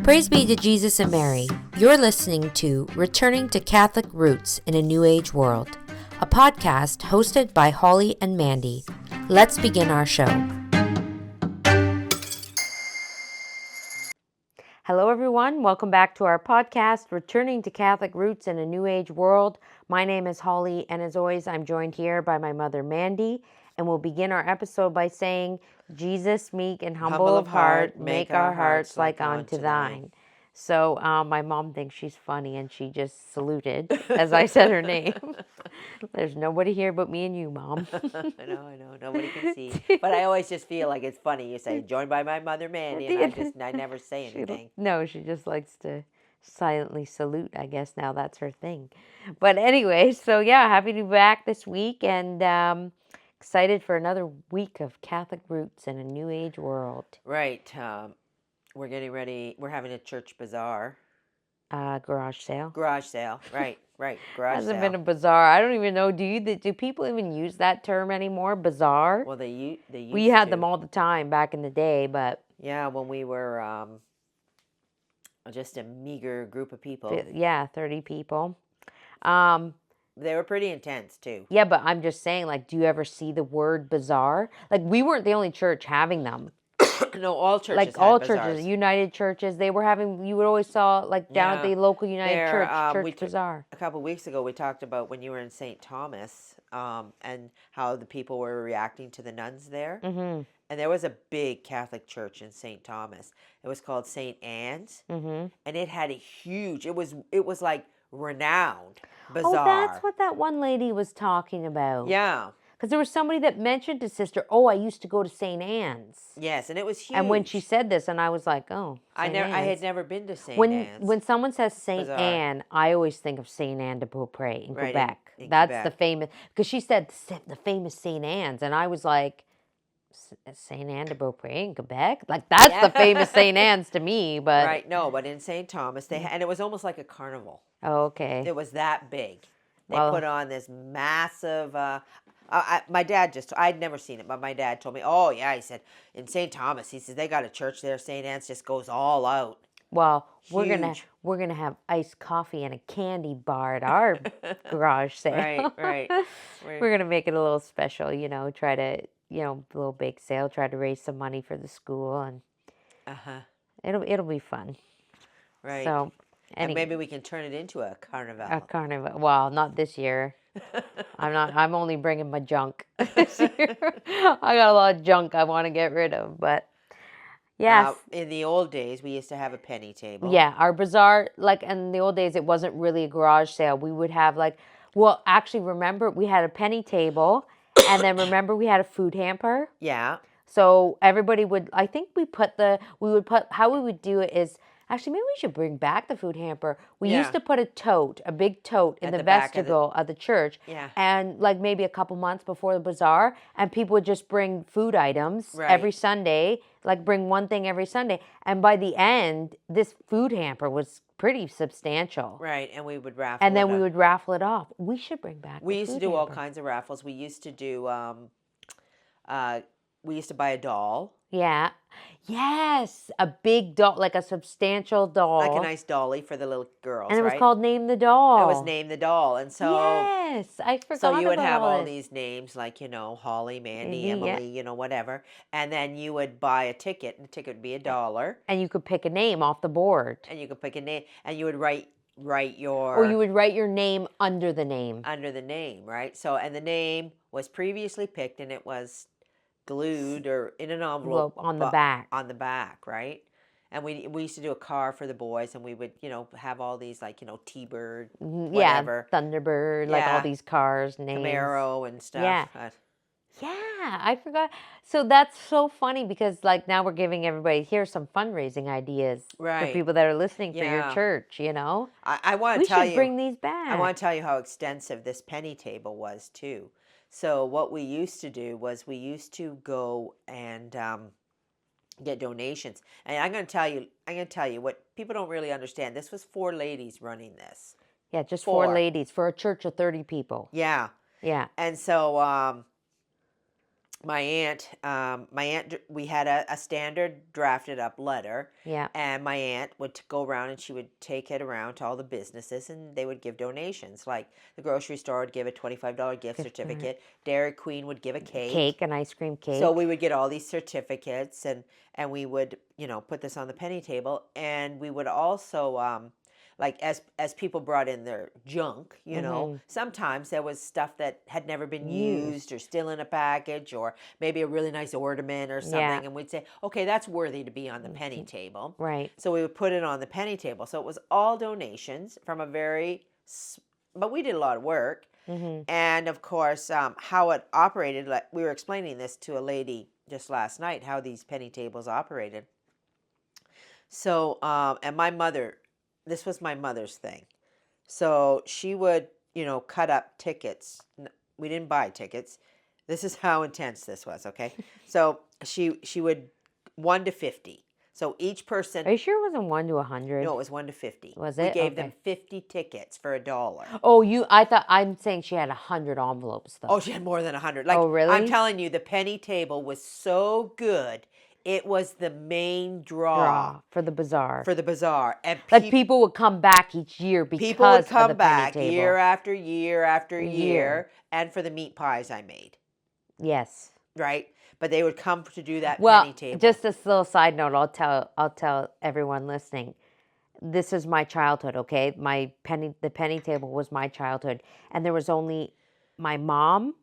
Praise be to Jesus and Mary. You're listening to Returning to Catholic Roots in a New Age World, a podcast hosted by Holly and Mandy. Let's begin our show. Hello, everyone. Welcome back to our podcast, Returning to Catholic Roots in a New Age World. My name is Holly, and as always, I'm joined here by my mother, Mandy, and we'll begin our episode by saying, Jesus, meek and humble of heart, make our hearts like unto thine. So my mom thinks she's funny, and she just saluted as I said her name. There's nobody here but me and you, Mom. I know. Nobody can see. But I always just feel like it's funny. You say, joined by my mother, Mandy, and I never say anything. She just likes to silently salute. I guess now that's her thing. But anyway, so yeah, happy to be back this week, and excited for another week of Catholic Roots in a New Age World. Right. We're getting ready. We're having a Church Bazaar. Garage sale. Garage sale. Right. Garage Hasn't sale. been a bazaar. I don't even know. Do people even use that term anymore? Bazaar? Well, they used We had them all the time back in the day, but yeah, when we were just a meager group of people. Yeah, 30 people. They were pretty intense too. Yeah, but I'm just saying, like, do you ever see the word bazaar? Like, we weren't the only church having them. No, all churches like had all bazaars. churches, United churches, they were having. You would always saw like down at the local United Church Bazaar. A couple of weeks ago, we talked about when you were in St. Thomas, and how the people were reacting to the nuns there. Mm-hmm. And there was a big Catholic church in St. Thomas. It was called St. Anne's, Mm-hmm. and it had a huge. It was like renowned bazaar. Oh, that's what that one lady was talking about. Yeah. Because there was somebody that mentioned to sister, I used to go to St. Anne's. Yes, and it was huge. And when she said this, and I was like, I had never been to St. Anne's. When someone says St. Bazaar. Anne, I always think of St. Anne de Beaupré in Quebec. In That's Quebec. the famous, because she said the famous St. Anne's, and I was like, St. Anne de Beaupré in Quebec? Like, that's the famous St. Anne's to me, but... Right, no, but in St. Thomas, and it was almost like a carnival. Oh, okay. It was that big. They put on this massive... my dad I'd never seen it, but my dad told me, oh, yeah, he said, in St. Thomas, he says, they got a church there, St. Anne's just goes all out. Well, Huge. we're gonna have iced coffee and a candy bar at our garage sale. Right. We're gonna make it a little special, try to, a little bake sale, try to raise some money for the school, and it'll be fun. Right. So, and maybe we can turn it into a carnival. A carnival. Well, not this year. I'm only bringing my junk this year. I got a lot of junk I want to get rid of, but yes. In the old days, we used to have a penny table. Yeah, our bazaar, like in the old days, it wasn't really a garage sale. We would have actually remember we had a penny table, and then remember we had a food hamper. Yeah. So everybody would, I think how we would do it is, actually, maybe we should bring back the food hamper. We used to put a big tote in the vestibule of the church. Yeah. And like maybe a couple months before the bazaar, and people would just bring food items every Sunday, like bring one thing every Sunday. And by the end, this food hamper was pretty substantial. Right, and we would raffle and then we would raffle it off. We should bring back We the used to food do all hamper. kinds of raffles. We used to do, we used to buy a doll. Yeah. Yes. A big doll, like a substantial doll. Like a nice dolly for the little girls, and it was called Name the Doll. It was Name the Doll. And so... Yes, I forgot So you would about have all this. these names like, Holly, Mandy, Mhm, Emily, whatever. And then you would buy a ticket, and the ticket would be $1. And you could pick a name off the board. And you could pick a name, and you would write your... Or you would write your name under the name. Under the name, right? So, and the name was previously picked, and it was glued or in an envelope on the back. On the back, right? And we used to do a car for the boys, and we would, have all these, like, T-Bird, whatever. Yeah, Thunderbird, like all these cars, names. Camaro and stuff. Yeah. Yeah, I forgot. So that's so funny because, like, now we're giving everybody, here's some fundraising ideas for people that are listening for your church, I want to tell you. We should bring these back. I want to tell you how extensive this penny table was, too. So what we used to do was we used to go and get donations. And I'm going to tell you what people don't really understand. This was 4 ladies running this. Yeah, just 4 ladies for a church of 30 people. Yeah. Yeah. And so we had a standard drafted up letter, Yeah. and my aunt would go around and she would take it around to all the businesses, and they would give donations. Like the grocery store would give a $25 gift Gift card. certificate. Dairy Queen would give a cake. Cake, an ice cream So cake. we would get all these certificates, and we would, put this on the penny table, and we would also, like, as people brought in their junk, sometimes there was stuff that had never been used or still in a package, or maybe a really nice ornament or Yeah. something, and we'd say, okay, that's worthy to be on the penny table. Right. So we would put it on the penny table. So it was all donations from but we did a lot of work. And of course, how it operated, like we were explaining this to a lady just last night, how these penny tables operated. So, and my mother, this was my mother's thing. So she would, cut up tickets. We didn't buy tickets. This is how intense this was, okay? So she would 1 to 50. So each person. Are you sure it wasn't 1 to 100? No, it was 1 to 50. Was We it? gave them Okay. 50 tickets for $1. Oh, I'm saying she had 100 envelopes though. Oh, she had more than 100. Like, Oh, really? I'm telling you, the penny table was so good. It was the main draw For the bazaar. for the bazaar. And Like people would come back each year because people would of the come penny back table. year after year after Year. year, and for the meat pies I made, Yes. right? But they would come to do that Well, penny table. just this little side note, I'll tell everyone listening. This is my childhood, okay? The penny table was my childhood, and there was only my mom,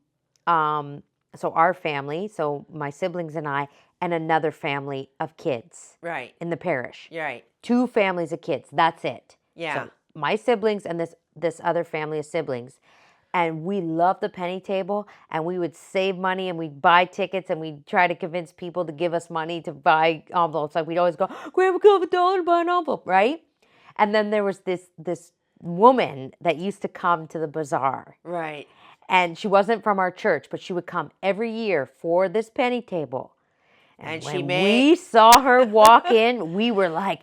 so our family, so my siblings and I, and another family of kids Right. in the parish. Right. 2 families of kids. That's it. Yeah. So my siblings and this other family of siblings. And we loved the penny table, and we would save money, and we'd buy tickets, and we'd try to convince people to give us money to buy envelopes. Like we'd always go, Grandma, can I have $1 to buy an envelope, right? And then there was this woman that used to come to the bazaar, Right. and she wasn't from our church, but she would come every year for this penny table. And she when made- we saw her walk in, we were like,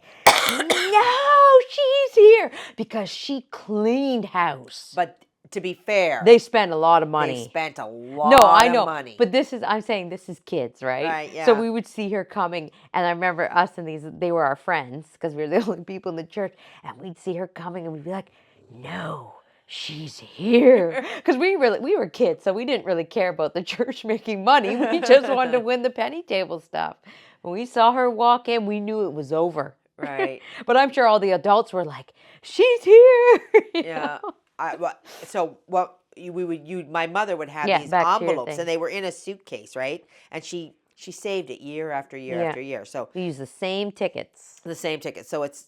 no, she's here, because she cleaned house. But to be fair, They spent a lot of money. they spent a lot No, I know. of money. But I'm saying this is kids, right? Right, yeah. So we would see her coming, and I remember us and they were our friends because we were the only people in the church, and we'd see her coming, and we'd be like, no, she's here. Because we were kids, so we didn't really care about the church making money. We just wanted to win the penny table stuff. When we saw her walk in, we knew it was over. Right. But I'm sure all the adults were like, she's here. You Yeah. know? So what my mother would have Yeah, these back to your envelopes, thing. and they were in a suitcase, right? And she saved it year after year Yeah. after year. So We use the same tickets. the same ticket. So it's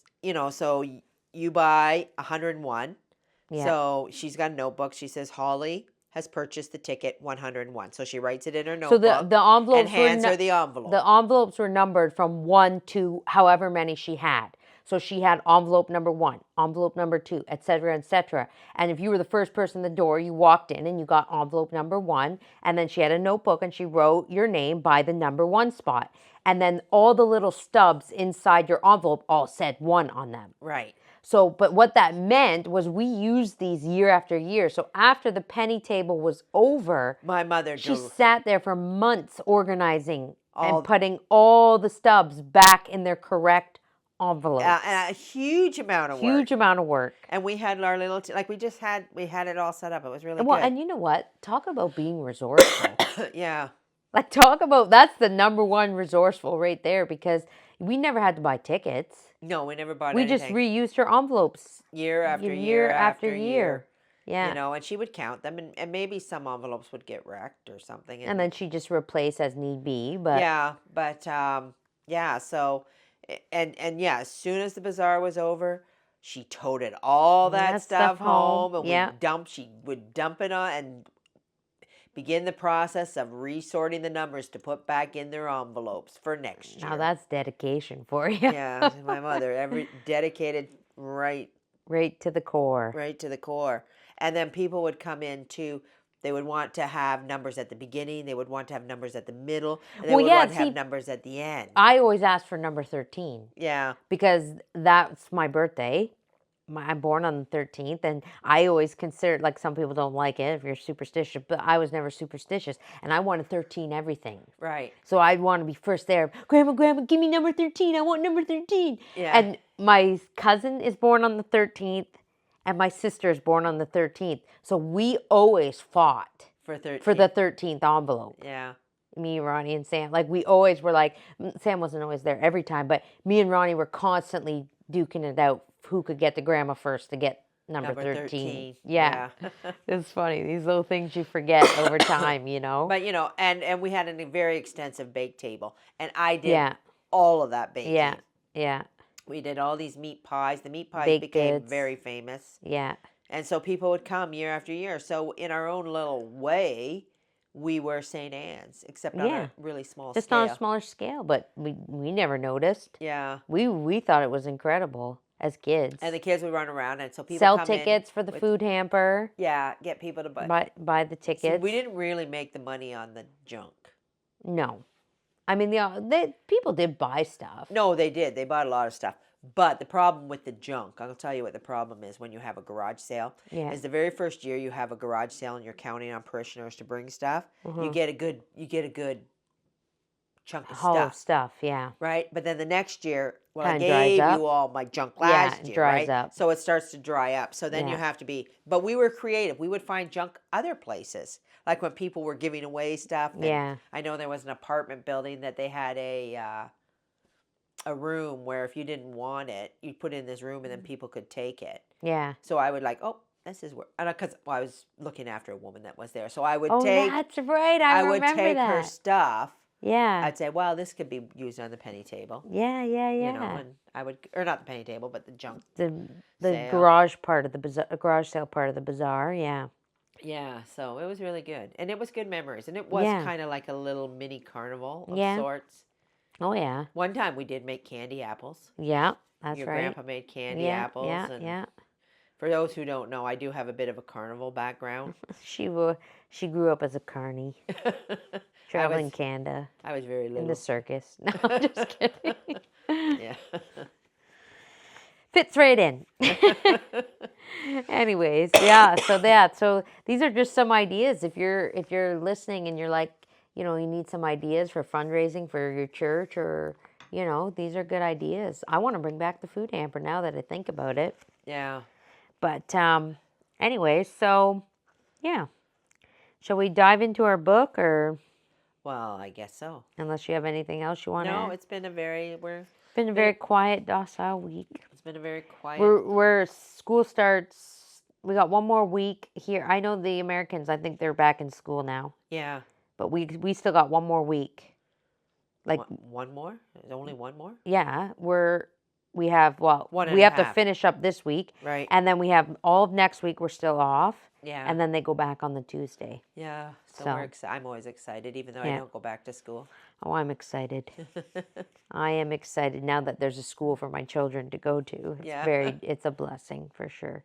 so you buy 101. Yeah. So she's got a notebook. She says Holly has purchased the ticket 101. So she writes it in her So notebook. the envelopes and hands her the envelope. The envelopes were numbered from 1 to however many she had. So she had envelope number 1, envelope number 2, et cetera, et cetera. And if you were the first person in the door, you walked in and you got envelope number 1. And then she had a notebook and she wrote your name by the number 1 spot. And then all the little stubs inside your envelope all said 1 on them. Right. So, but what that meant was we used these year after year. So after the penny table was over, My mother she drove. sat there for months organizing All- and putting all the stubs back in their correct envelopes. And a huge amount of work. Huge amount of work. And we had our little, we had it all set up. It was really Well, good. and you know what? Talk about being resourceful. Yeah. Like, that's the number 1 resourceful right there, because we never had to buy tickets. No, we never bought We anything. just reused her envelopes year after year after year. year. Yeah. You know, and she would count them, and maybe some envelopes would get wrecked or something. And then she just replaced as need be. But yeah, but yeah. So, and yeah, as soon as the bazaar was over, she toted all that stuff home, and Yeah. she would dump it on and begin the process of resorting the numbers to put back in their envelopes for next year. Now that's dedication for you. Yeah, my mother, dedicated right Right to the core. right to the core. And then people would come in too. They would want to have numbers at the beginning. They would want to have numbers at the middle. And they Well, would yeah, want to see, have numbers at the end. I always ask for number 13 Yeah. because that's my birthday. I'm born on the 13th, and I always consider, like, some people don't like it if you're superstitious, but I was never superstitious, and I wanted 13 everything. Right. So I'd want to be first there. Grandma, give me number 13. I want number 13. Yeah. And my cousin is born on the 13th, and my sister is born on the 13th. So we always fought For for the 13. 13th envelope. Yeah. Me, Ronnie, and Sam. Like, we always were like, Sam wasn't always there every time, but me and Ronnie were constantly duking it out who could get to grandma first to get number 13. Yeah. It's funny. These little things you forget over time, you know? But, and we had a very extensive bake table. And I did Yeah. all of that baking. Yeah. Yeah. We did all these meat pies. The meat pies Baked became goods. very famous. Yeah. And so people would come year after year. So in our own little way, we were St. Anne's, except on Yeah. a really small Just scale. on a smaller scale, but we never noticed. Yeah. We thought it was incredible as kids. And the kids would run around, and so people Sell come tickets in for the with- food hamper. Yeah, get people to buy. Buy the See, tickets. we didn't really make the money on the junk. No. I mean, the people did buy stuff. No, they did. They bought a lot of stuff. But the problem with the junk, I'll tell you what the problem is when you have a garage sale. Yeah. Is the very first year you have a garage sale and you're counting on parishioners to bring stuff, you get a good chunk of Whole stuff. stuff, yeah. Right? But then the next year, well, I Kinda dries gave up. you all my junk Yeah, last it year, dries right? up. So it starts to dry up. So then you Yeah. have to be, but we were creative. We would find junk other places. Like when people were giving away stuff. And Yeah. I know there was an apartment building that they had a room where if you didn't want it, you'd put it in this room and then people could take it. Yeah. So I would like, oh, this is where, and because I was looking after a woman that was there, so I would Oh, take, that's right. I would remember take that. her stuff. Yeah. I'd say, well, this could be used on the penny table. Yeah, yeah, yeah. And I would, or not the penny table, but the junk. The sale. garage part of the bazaar, garage sale part of the bazaar. Yeah. Yeah, so it was really good, and it was good memories, and it was Yeah. kind of like a little mini carnival of Yeah. sorts. Oh yeah. One time we did make candy apples. Yeah. That's Your right. grandpa made candy Yeah. apples. Yeah. And Yeah. for those who don't know, I do have a bit of a carnival background. She grew up as a carny, traveling Canada I was very in little. the circus. No, I'm just kidding. Yeah. Fits right in. Anyways, yeah. So these are just some ideas. If you're listening and you're like, you need some ideas for fundraising for your church, or these are good ideas. I want to bring back the food hamper now that I think about it. Yeah. But anyways, so yeah. Shall we dive into our book, or Well, I guess so. unless you have anything else you want to No, add? it's been a very Been a very quiet, docile week. it's been a very quiet. We're school starts. We got one more week here. I know the Americans, I think they're back in school now, Yeah. but we still got one more week. Like, one more? There's only one more? yeah, we have One and we a have to half. finish up this week, Right. and then we have all of next week. We're still off, Yeah. and then they go back on the Tuesday. Yeah. So, So- I'm always excited, even though I Yeah. don't go back to school. Oh, I'm excited. I am excited now that there's a school for my children to go to. Yeah. It's a blessing for sure.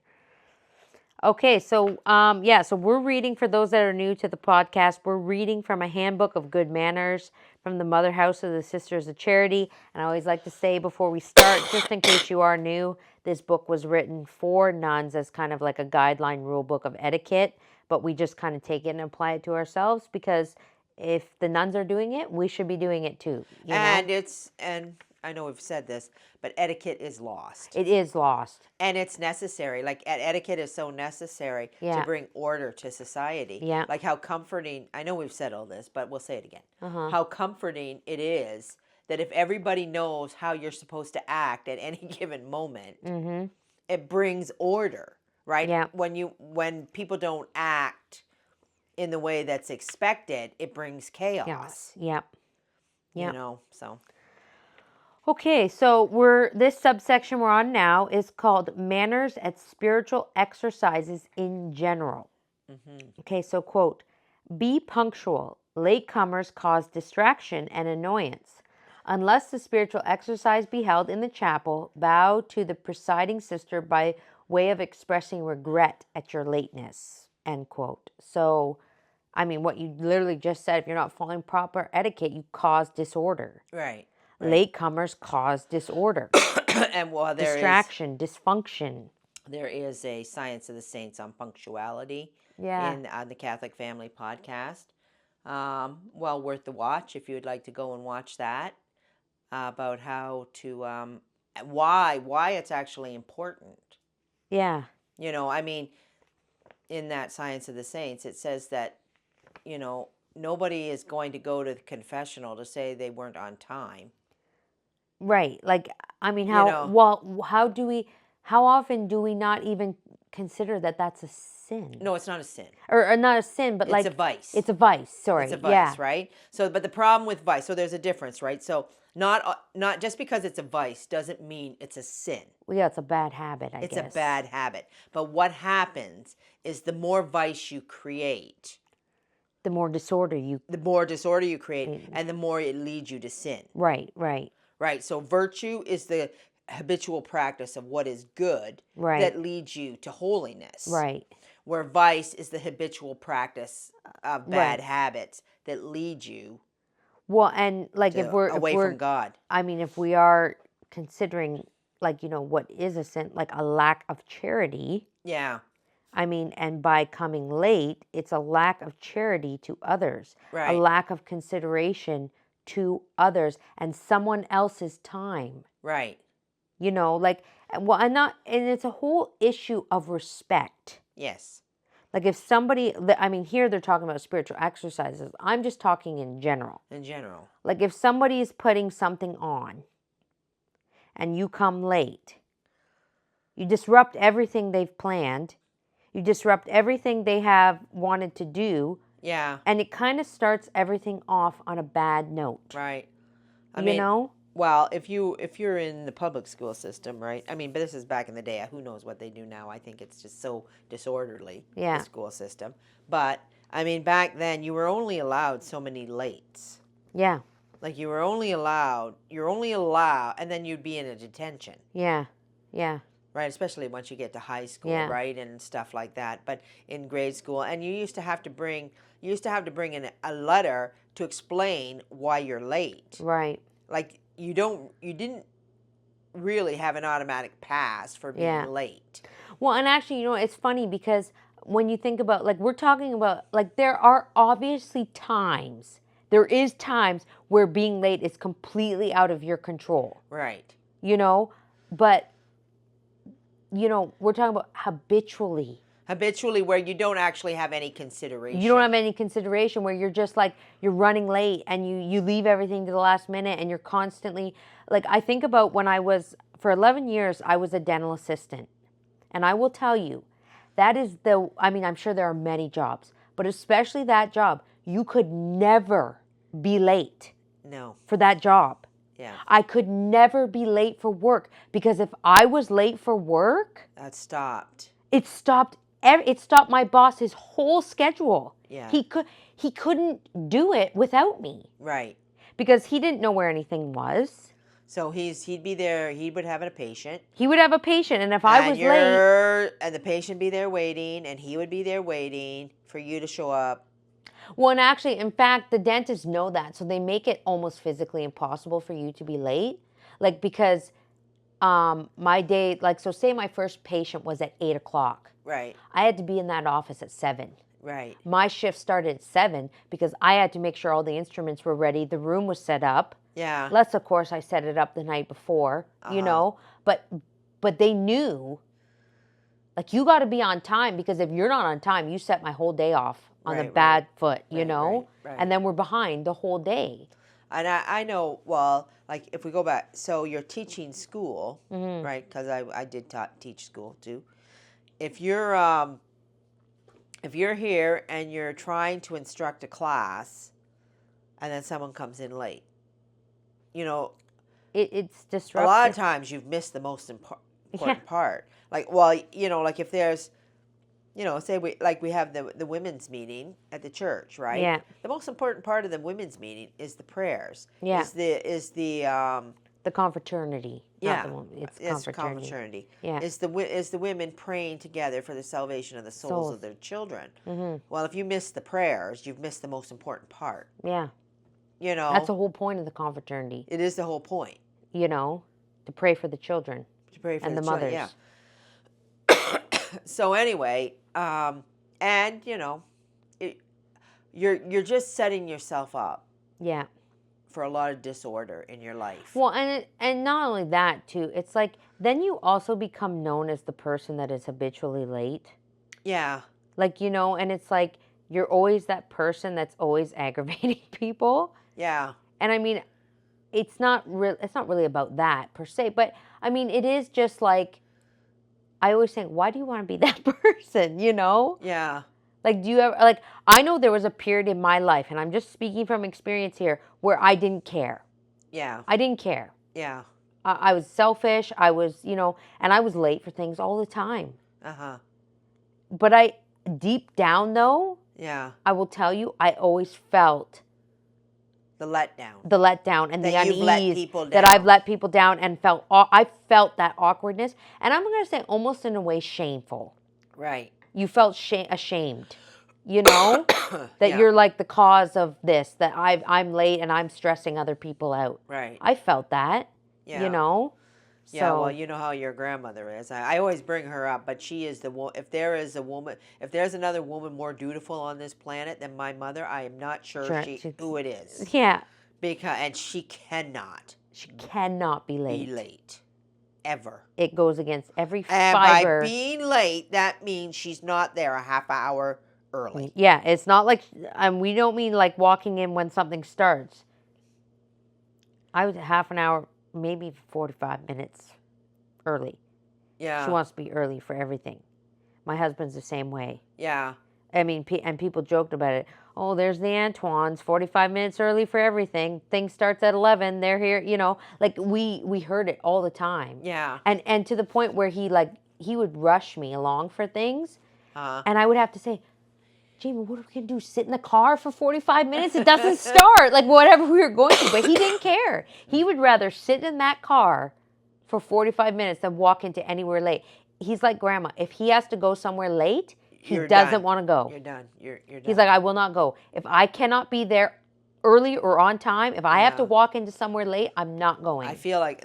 Okay, so so we're reading, for those that are new to the podcast, we're reading from a Handbook of Good Manners from the Mother House of the Sisters of Charity. And I always like to say before we start, just in case you are new, this book was written for nuns as kind of like a guideline rule book of etiquette, but we just kind of take it and apply it to ourselves, because if the nuns are doing it, we should be doing it too. You know? And I know we've said this, but etiquette is lost. It is lost. And it's necessary. Like etiquette is so necessary Yeah. to bring order to society. Yeah. Like how comforting, I know we've said all this, but we'll say it again. Uh-huh. How comforting it is that if everybody knows how you're supposed to act at any given moment, Mm-hmm. it brings order, right? Yeah. When people don't act in the way that's expected, it brings chaos. Yep. Yep. So Okay, so this subsection we're on now is called Manners at Spiritual Exercises in General. Okay, so quote, be punctual. Latecomers cause distraction and annoyance. Unless the spiritual exercise be held in the chapel, bow to the presiding sister by way of expressing regret at your lateness, end quote. So, I mean, what you literally just said, if you're not following proper etiquette, you cause disorder. right. Latecomers cause disorder, And while there is distraction, dysfunction. There is a Science of the Saints on punctuality Yeah. in the Catholic Family podcast. Well worth the watch if you would like to go and watch that, about how to why it's actually important. Yeah. I mean, in that Science of the Saints, it says that nobody is going to go to the confessional to say they weren't on time. Right. Like, I mean, You know, how often do we not even consider that that's a sin? no, it's not a sin. Or not a sin, but It's like, a vice. it's a vice. It's a Sorry. Yeah. vice, right? So, but the problem with vice, so there's a difference, right? So, not just because it's a vice doesn't mean it's a sin. Well, yeah, it's a bad habit, I It's guess. a bad habit. But what happens is the more vice you create, The more disorder you. the more disorder you create, and the more it leads you to sin. Right. Right. Right? So virtue is the habitual practice of what is good Right. that leads you to holiness. Right. Where vice is the habitual practice of bad Right. habits that lead you Well, and like away from God. I mean, if we are considering, like, what is a sin, like a lack of charity. Yeah. I mean, and by coming late, it's a lack of charity to others, a Right. lack of consideration to others and someone else's time. Right. Like, well, and it's a whole issue of respect. Yes. Like, if somebody, I mean, here they're talking about spiritual exercises. I'm just talking in general. In general. Like, if somebody is putting something on and you come late, you disrupt everything they've planned. You disrupt everything they have wanted to do. Yeah. And it kind of starts everything off on a bad note. Right. I mean, well, if you're in the public school system, right? I mean, but this is back in the day. Who knows what they do now? I think it's just so disorderly, Yeah. the school system. But I mean, back then you were only allowed so many lates. Yeah. Like you're only allowed, and then you'd be in a detention. Yeah. Yeah. Right, especially once you get to high school, Yeah. right, and stuff like that. But in grade school, and you used to have to bring in a letter to explain why you're late. Right. Like you didn't really have an automatic pass for being late. Well, and actually, it's funny because when you think about, like, we're talking about, like, there are obviously times, where being late is completely out of your control. Right. But, we're talking about habitually. Habitually, where you don't actually have any consideration. You don't have any consideration, where you're just like, you're running late and you leave everything to the last minute and you're constantly, like, I think about when for 11 years, I was a dental assistant. And I will tell you, I'm sure there are many jobs, but especially that job, you could never be late. No. For that job. Yeah. I could never be late for work, because if I was late for work, that stopped. It stopped my boss's whole schedule. Yeah. He couldn't do it without me. Right. Because he didn't know where anything was. So he'd be there. He would have a patient. He would have a patient, and if I was late, and the patient be there waiting, and he would be there waiting for you to show up. Well, and actually, in fact, the dentists know that, so they make it almost physically impossible for you to be late. Like, because my day, like, so say my first patient was at 8 o'clock. Right. I had to be in that office at 7. Right. My shift started at 7 because I had to make sure all the instruments were ready. The room was set up. Yeah. Unless, of course, I set it up the night before, But they knew, like, you got to be on time, because if you're not on time, you set my whole day off on the bad foot, Right. And then we're behind the whole day. And I know, well, like, if we go back, so you're teaching school, right? Because I did teach school too. If you're here and you're trying to instruct a class, and then someone comes in late, it's disruptive. A lot of times you've missed the most important part. Like, well, like if there's, say we have the women's meeting at the church, right? Yeah. The most important part of the women's meeting is the prayers. Yeah. Is the confraternity. Yeah. It's confraternity. Yeah. Is the women praying together for the salvation of the souls of their children. Mm-hmm. Well, if you miss the prayers, you've missed the most important part. Yeah. That's the whole point of the confraternity. It is the whole point. To pray for the children. To pray for and the children, mothers. So anyway, and it, you're just setting yourself up Yeah. for a lot of disorder in your life. Well, and not only that too. It's like then you also become known as the person that is habitually late. Yeah. Like, and it's like you're always that person that's always aggravating people. Yeah. And I mean, it's not really about that per se, but I mean, it is just like I always think, why do you want to be that person, Yeah. Like, do you ever, like, I know there was a period in my life, and I'm just speaking from experience here, where I didn't care. Yeah. I didn't care. Yeah. I was selfish. I was, and I was late for things all the time. Uh-huh. But deep down though, Yeah. I will tell you, I always felt The letdown. the letdown and the That you've let unease people that I've down. let people down and I felt that awkwardness. And I'm going to say almost in a way shameful. Right. You felt ashamed, that Yeah. you're like the cause of this, that I'm late and I'm stressing other people out. Right. I felt that, Yeah. Yeah, So, well, you know how your grandmother is. I always bring her up, but she is the one. If there's another woman more dutiful on this planet than my mother, I am not sure who it is. Yeah. And she cannot She cannot be late. be late. Ever. It goes against every And fiber. by being late, that means she's not there a half hour early. Yeah, it's not like, we don't mean like walking in when something starts. I was half an hour, maybe 45 minutes early. Yeah. She wants to be early for everything. My husband's the same way. Yeah. I mean, and people joked about it. Oh, there's the Antoines, 45 minutes early for everything. Thing starts at 11. They're here, Like we heard it all the time. Yeah. And to the point where he would rush me along for things, and I would have to say, Jamie, what are we going to do? Sit in the car for 45 minutes? It doesn't start. Like, whatever we were going to. But he didn't care. He would rather sit in that car for 45 minutes than walk into anywhere late. He's like Grandma. If he has to go somewhere late, he doesn't want to go. You're done. You're done. He's like, I will not go. If I cannot be there early or on time, if I have to walk into somewhere late, I'm not going. I feel like,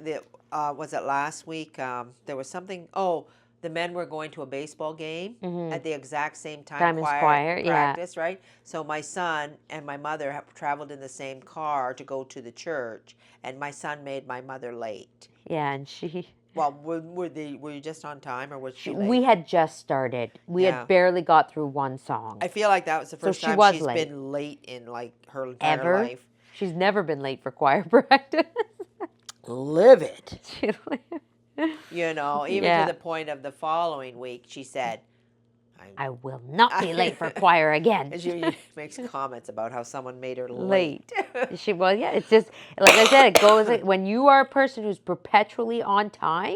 was it last week? There was something, the men were going to a baseball game at the exact same time. Choir, practice, right? So my son and my mother have traveled in the same car to go to the church, and my son made my mother late. Yeah, and she... Well, were you just on time, or was she late? We had just started. We had barely got through one song. I feel like that was the first time she's been late in like her entire life. She's never been late for choir practice. Livid. Even to the point of the following week, she said, I will not be late for choir again. And she makes comments about how someone made her late. It's just, like I said, it goes, when you are a person who's perpetually on time,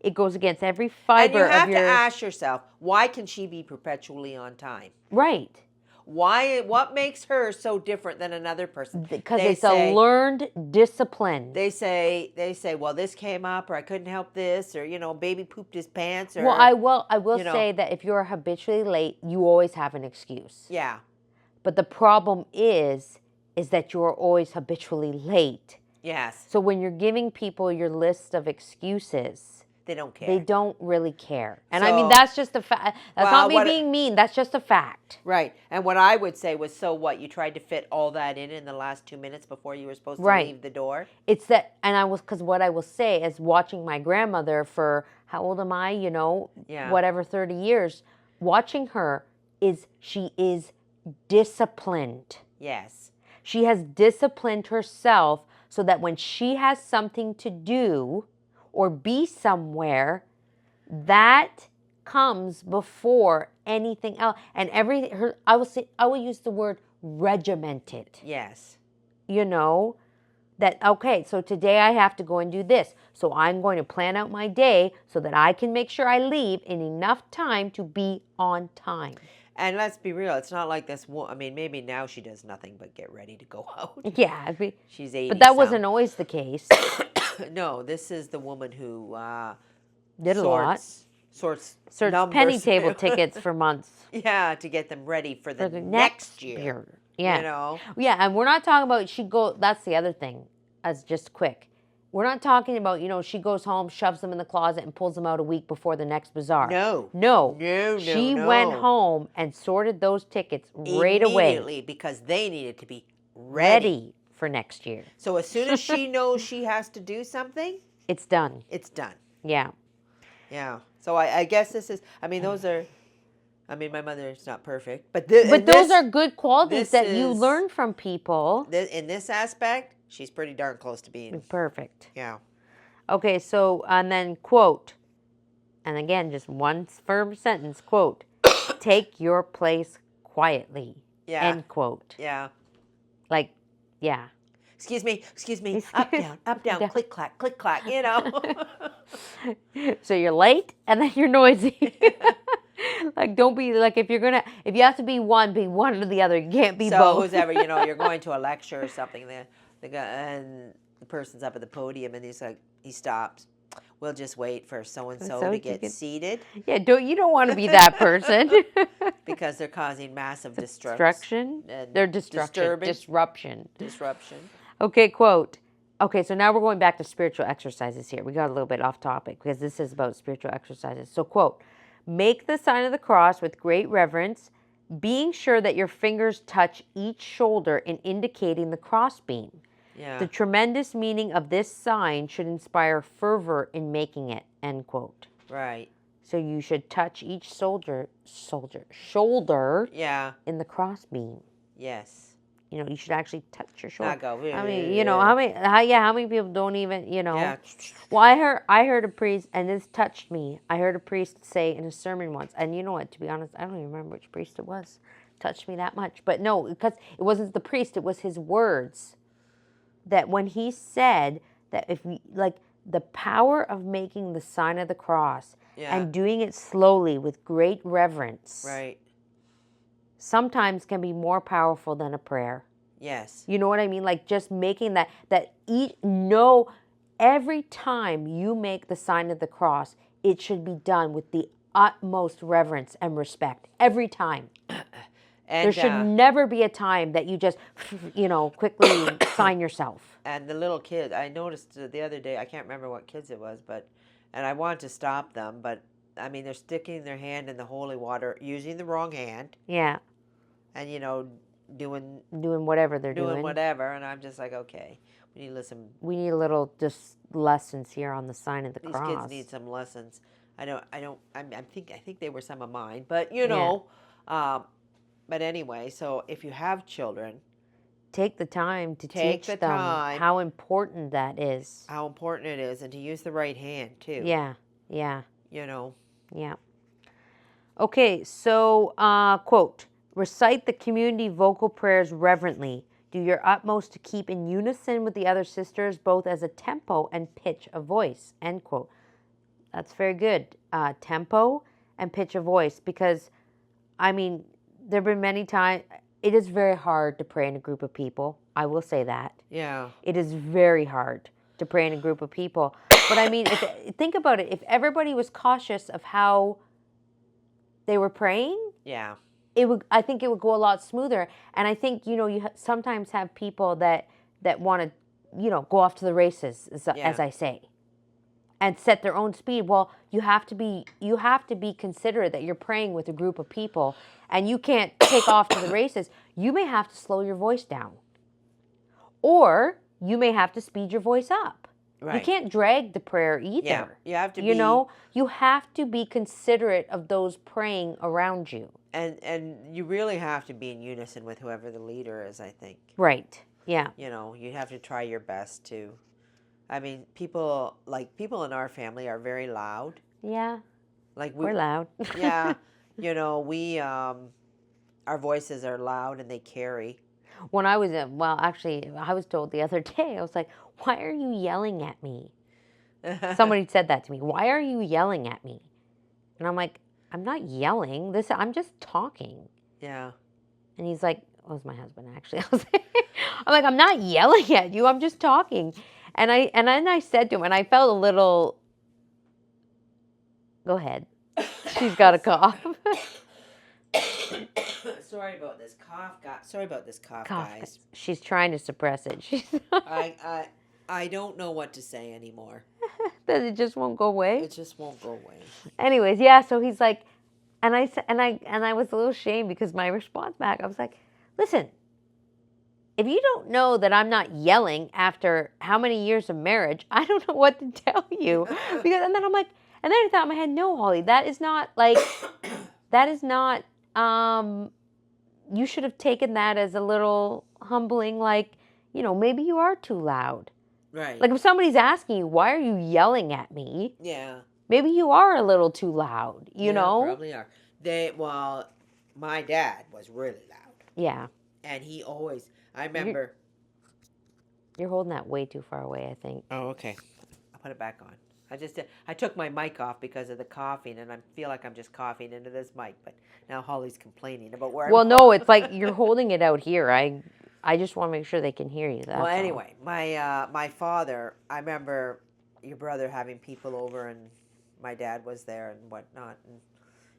it goes against every fiber of your... And you have to ask yourself, why can she be perpetually on time? Right. What makes her so different than another person? Because it's a learned discipline. They say, well, this came up, or I couldn't help this, or baby pooped his pants, or well, I will say that if you're habitually late, you always have an excuse. Yeah. But the problem is that you're always habitually late. Yes. So when you're giving people your list of excuses, they don't care. They don't really care. And I mean, that's just a fact. That's not me being mean. That's just a fact. Right. And what I would say was, so what? You tried to fit all that in the last 2 minutes before you were supposed to leave the door? It's that, and because what I will say is watching my grandmother for, how old am I? Whatever, 30 years. Watching her she is disciplined. Yes. She has disciplined herself so that when she has something to do or be somewhere, that comes before anything else. And I will use the word regimented. Yes. That, okay, so today I have to go and do this. So I'm going to plan out my day so that I can make sure I leave in enough time to be on time. And let's be real, it's not like this. I mean, maybe now she does nothing but get ready to go out. Yeah. She's 80. But that wasn't always the case. No, this is the woman who did a lot. Sorts penny table tickets for months. Yeah, to get them ready for the next year. Yeah. Yeah, and we're not talking about that's the other thing, as just quick. We're not talking about, she goes home, shoves them in the closet, and pulls them out a week before the next bazaar. No. No. No, She no, went no. home and sorted those tickets right Immediately, away. because they needed to be Ready for next year. So as soon as she knows she has to do something, It's done. it's done. Yeah. Yeah. So I guess this is, those are, my mother's not perfect, but those are good qualities that you is- learn from people. in this aspect, she's pretty darn close to being. Perfect. Yeah. Okay, so, and then quote, and again, just one firm sentence, quote, take your place quietly. Yeah. End quote. Yeah. Like, yeah. Excuse me, up, down, click, clack, So you're late and then you're noisy. Like, don't be, like, if you have to be one or the other. You can't be so both. who's ever, you're going to a lecture or something, the guy, and the person's up at the podium and he stops. We'll just wait for so-and-so to get seated. Yeah, you don't want to be that person. Because they're causing massive destruction. They're disruption. Okay, quote. Okay, so now we're going back to spiritual exercises here. We got a little bit off topic because this is about spiritual exercises. So, quote, make the sign of the cross with great reverence, being sure that your fingers touch each shoulder in indicating the crossbeam. Yeah. The tremendous meaning of this sign should inspire fervor in making it, end quote. Right. So you should touch each shoulder Yeah. in the crossbeam. Yes. You should actually touch your shoulder. Not go. I mean, how many people don't even, Yeah. Well, I heard a priest, and this touched me. I heard a priest say in a sermon once, and you know what, to be honest, I don't even remember which priest it was. Touched me that much. But no, because it wasn't the priest, it was his words. That when he said that if we, like, the power of making the sign of the cross and doing it slowly with great reverence. Right. Sometimes can be more powerful than a prayer. Yes. You know what I mean? Like, just making every time you make the sign of the cross, it should be done with the utmost reverence and respect. Every time. And there should never be a time that you just, quickly sign yourself. And the little kid, I noticed the other day, I can't remember what kids it was, and I wanted to stop them, but they're sticking their hand in the holy water, using the wrong hand. Yeah. And, doing whatever they're doing. Doing whatever. And I'm just like, okay, we need to listen. We need a little just lessons here on the sign of the cross. These kids need some lessons. I think they were some of mine, but, but anyway, so if you have children, take the time to teach them how important that is. How important it is, and to use the right hand, too. Yeah. Yeah. Okay, so, quote, recite the community vocal prayers reverently. Do your utmost to keep in unison with the other sisters, both as a tempo and pitch of voice, end quote. That's very good. Tempo and pitch of voice, because, there have been many times, it is very hard to pray in a group of people. I will say that. Yeah. It is very hard to pray in a group of people. But think about it. If everybody was cautious of how they were praying, yeah, I think it would go a lot smoother. And I think, you sometimes have people that want to, go off to the races, as I say, and set their own speed. Well, you have to be considerate that you're praying with a group of people, and you can't take off to the races. You may have to slow your voice down, or you may have to speed your voice up. Right. You can't drag the prayer either. Yeah, you have to. You have to be considerate of those praying around you. And you really have to be in unison with whoever the leader is, I think. Right. Yeah. You have to try your best to. People in our family are very loud. Yeah. Like we're loud. Yeah. We our voices are loud and they carry. When I was I was told the other day, I was like, "Why are you yelling at me?" Somebody said that to me. "Why are you yelling at me?" And I'm like, "I'm not yelling. I'm just talking." Yeah. And he's like, "Oh, it was my husband actually." I'm like, "I'm not yelling at you. I'm just talking." And then I said to him, and I felt a little. Go ahead. She's got a cough. Sorry about this cough, guys. She's trying to suppress it. I I don't know what to say anymore. That it just won't go away. It just won't go away. Anyways, yeah. So he's like, and I was a little ashamed because my response back, I was like, listen, if you don't know that I'm not yelling after how many years of marriage, I don't know what to tell you. Because and then I'm like, and then I thought in my head, no, Holly, that is not like, that is not. You should have taken that as a little humbling, like, maybe you are too loud. Right. Like if somebody's asking you, why are you yelling at me? Yeah. Maybe you are a little too loud, you know? Probably are. My dad was really loud. Yeah. And he always, I remember. You're holding that way too far away, I think. Oh, okay. I'll put it back on. I took my mic off because of the coughing, and I feel like I'm just coughing into this mic, but now Holly's complaining about where Well, no, it's like you're holding it out here. I just want to make sure they can hear you. That's anyway, my father, I remember your brother having people over, and my dad was there and whatnot, and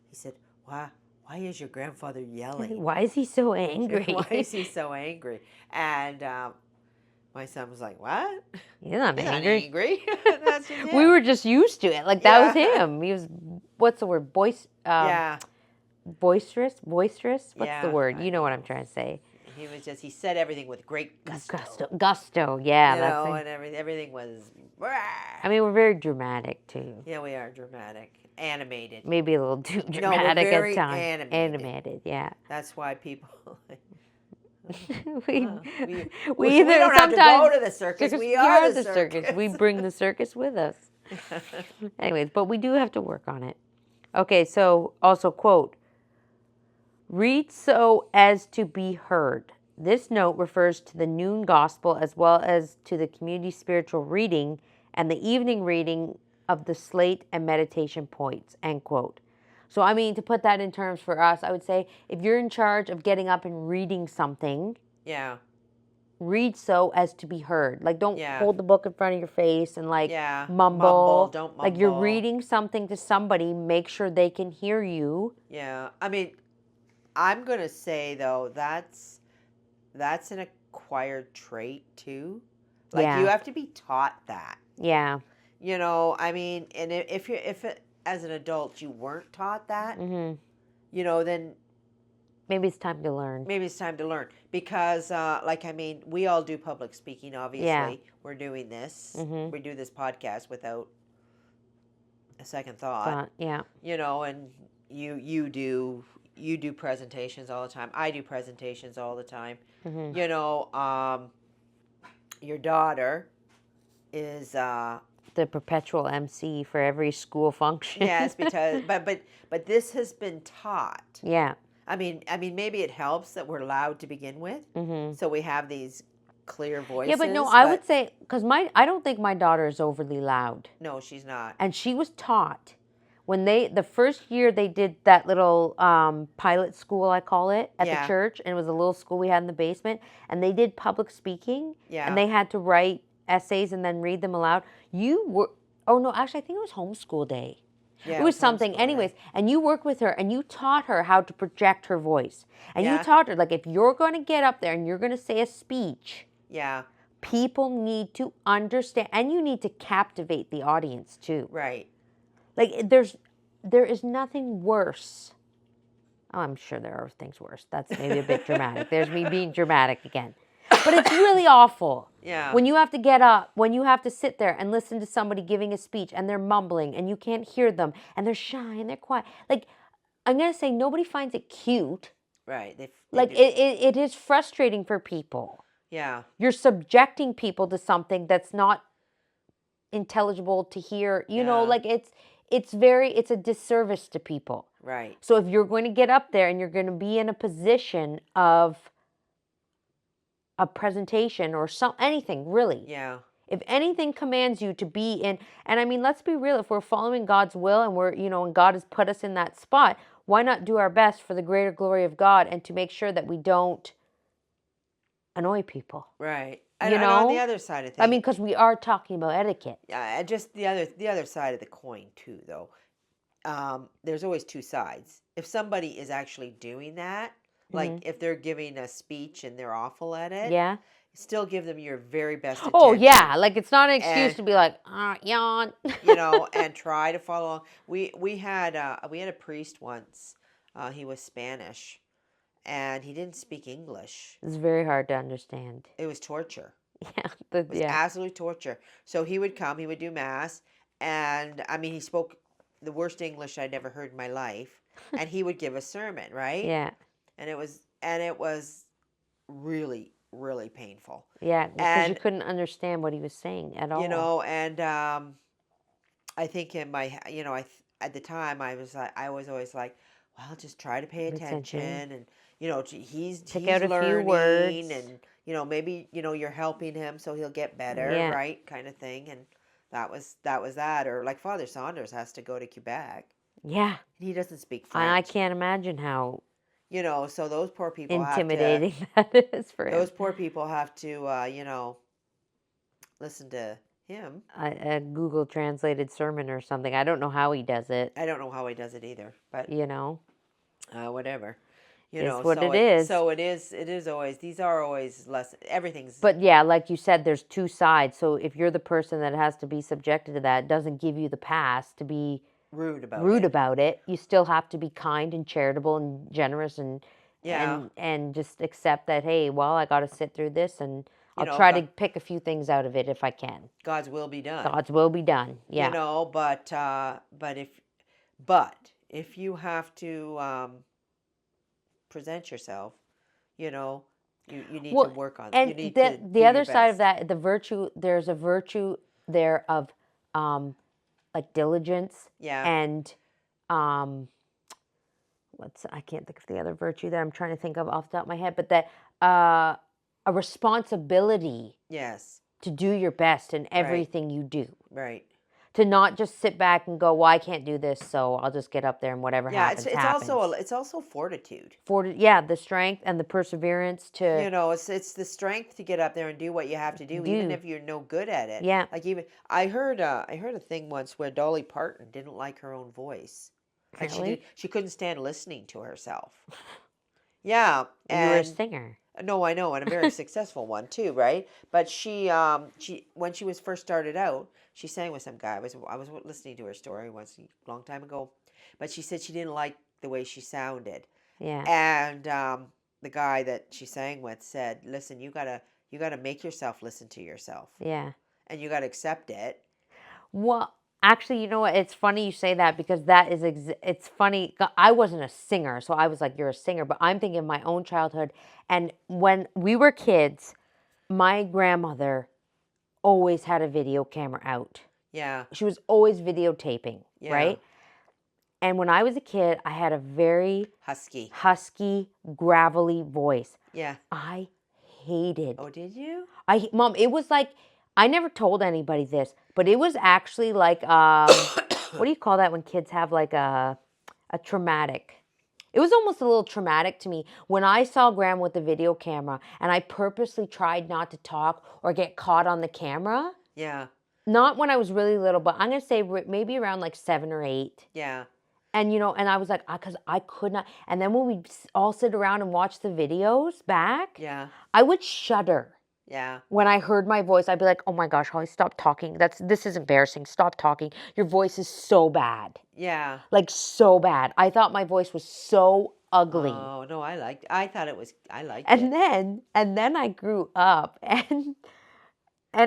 he said, why is your grandfather yelling? Why is he so angry? Why is he so angry? And my son was like, what? He's not He's angry. Not angry. That's just him. We were just used to it. Like, that was him. He was, what's the word? Boisterous? What's the word? You know what I'm trying to say. He said everything with great gusto. Gusto, yeah. And everything was... I mean, we're very dramatic, too. Yeah, we are dramatic. Animated. Maybe a little too dramatic at times. Animated, yeah. That's why people... we don't sometimes have to go to the circus. We are the circus. We bring the circus with us. Anyways, but we do have to work on it. Okay, so also quote, read so as to be heard. This note refers to the noon gospel as well as to the community spiritual reading and the evening reading of the slate and meditation points, end quote. So, I mean, to put that in terms for us, I would say if you're in charge of getting up and reading something, read so as to be heard. Like, don't hold the book in front of your face and, like, mumble. Don't mumble. Like, you're reading something to somebody, make sure they can hear you. Yeah. I mean, I'm going to say, though, that's an acquired trait, too. Like, you have to be taught that. Yeah. I mean, and if as an adult you weren't taught that, then maybe it's time to learn. Because, we all do public speaking, obviously. Yeah. We're doing this. We do this podcast without a second thought. Yeah. And you do presentations all the time. I do presentations all the time. Your daughter is... the perpetual MC for every school function. Yes, because but this has been taught. Yeah. I mean, maybe it helps that we're loud to begin with, so we have these clear voices. Yeah, but no, I would say because I don't think my daughter is overly loud. No, she's not. And she was taught when the first year they did that little pilot school, I call it, at the church, and it was a little school we had in the basement, and they did public speaking, and they had to write essays and then read them aloud. I think it was homeschool day. Yeah, it was something. Anyways, and you worked with her and you taught her how to project her voice. And you taught her, like, if you're going to get up there and you're going to say a speech, people need to understand, and you need to captivate the audience too. Right. Like, there is nothing worse. Oh, I'm sure there are things worse. That's maybe a bit dramatic. There's me being dramatic again. But it's really awful. Yeah. When you have to get up, when you have to sit there and listen to somebody giving a speech and they're mumbling and you can't hear them and they're shy and they're quiet. Like, I'm going to say nobody finds it cute. Right. It is frustrating for people. Yeah. You're subjecting people to something that's not intelligible to hear. It's a disservice to people. Right. So if you're going to get up there and you're going to be in a position of a presentation or anything really. Yeah. If anything commands you to be in, and I mean, let's be real, if we're following God's will and and God has put us in that spot, why not do our best for the greater glory of God and to make sure that we don't annoy people? Right. And on the other side of things. I mean, because we are talking about etiquette. Yeah, just the other side of the coin too, though. There's always two sides. If somebody is actually doing that, like if they're giving a speech and they're awful at it, still give them your very best Oh, attention, yeah. Like, it's not an excuse and to be like, yawn. and try to follow along. We had a priest once. He was Spanish, and he didn't speak English. It's very hard to understand. It was torture. Yeah. It was Yeah. absolute torture. So he would come, he would do mass, and I mean, he spoke the worst English I'd ever heard in my life, and he would give a sermon, right? Yeah. And it was really, really painful. Yeah. Because you And couldn't understand what he was saying at you all. know, and I think in my, at the time I was always like, well, just try to pay Attention. attention, and he's Pick out a few learning, words. and maybe you're helping him so he'll get better, Yeah. right, kind of thing. And that was that. Or like Father Saunders has to go to Quebec, Yeah. and he doesn't speak And I French, can't imagine how so intimidating that is for him. those poor people have to listen to him. A Google translated sermon or something. I don't know how he does it, I don't know how he does it either, but you know. whatever. It's what So it is. it is always, these are always less, everything's But yeah, like you said, there's two sides. So if you're the person that has to be subjected to that, it doesn't give you the pass to be rude about rude it. about it. You still have to be kind and charitable and generous and Yeah. just accept that, hey, well, I got to sit through this and You I'll know, try to pick a few things out of it if I can. God's will be done. God's will be done. Yeah. But if you have to present yourself, you need to Well, work on, and you need the to do the your other side of best. that, there's a virtue there of like diligence Yeah. and um I can't think of the other virtue that I'm trying to think of off the top of my head, but that a responsibility Yes. to do your best in Right. everything you do. Right. To not just sit back and go, well, I can't do this, so I'll just get up there and whatever Yeah, it's happens, it's happens. also it's also fortitude. Yeah, the strength and the perseverance to It's the strength to get up there and do what you have to do, even do. if you're no good at it. Yeah. Like, even I heard a thing once where Dolly Parton didn't like her own voice. Like, Really? she couldn't stand listening to herself. Yeah, You were a and singer. no, I know, and a very successful one too, right? But she when she was first started out, she sang with some guy. I was listening to her story once a long time ago, but she said she didn't like the way she sounded. Yeah. And the guy that she sang with said, "Listen, you gotta make yourself listen to yourself, Yeah. and you gotta accept it." Well, actually, you know what? It's funny you say that because that is it's funny. I wasn't a singer, so I was like, "You're a singer," but I'm thinking of my own childhood. And when we were kids, my grandmother always had a video camera out. Yeah, She was always videotaping, yeah, right? And when I was a kid, I had a very husky. husky, gravelly voice. Yeah. I hated. Oh, did you? Mom, it was like I never told anybody this, but it was actually like what do you call that when kids have like a traumatic? It was almost a little traumatic to me when I saw Grandma with the video camera and I purposely tried not to talk or get caught on the camera. Yeah, Not when I was really little, but I'm going to say maybe around like 7 or 8. yeah, And and I was like, because I could not. And then when we all sit around and watch the videos back, yeah, I would shudder. yeah, When I heard my voice, I'd be like, "Oh my gosh, Holly, stop talking. This is embarrassing. Stop talking. Your voice is so bad. yeah. Like so bad. I thought my voice was so ugly." Oh no, I liked And it. then I grew up and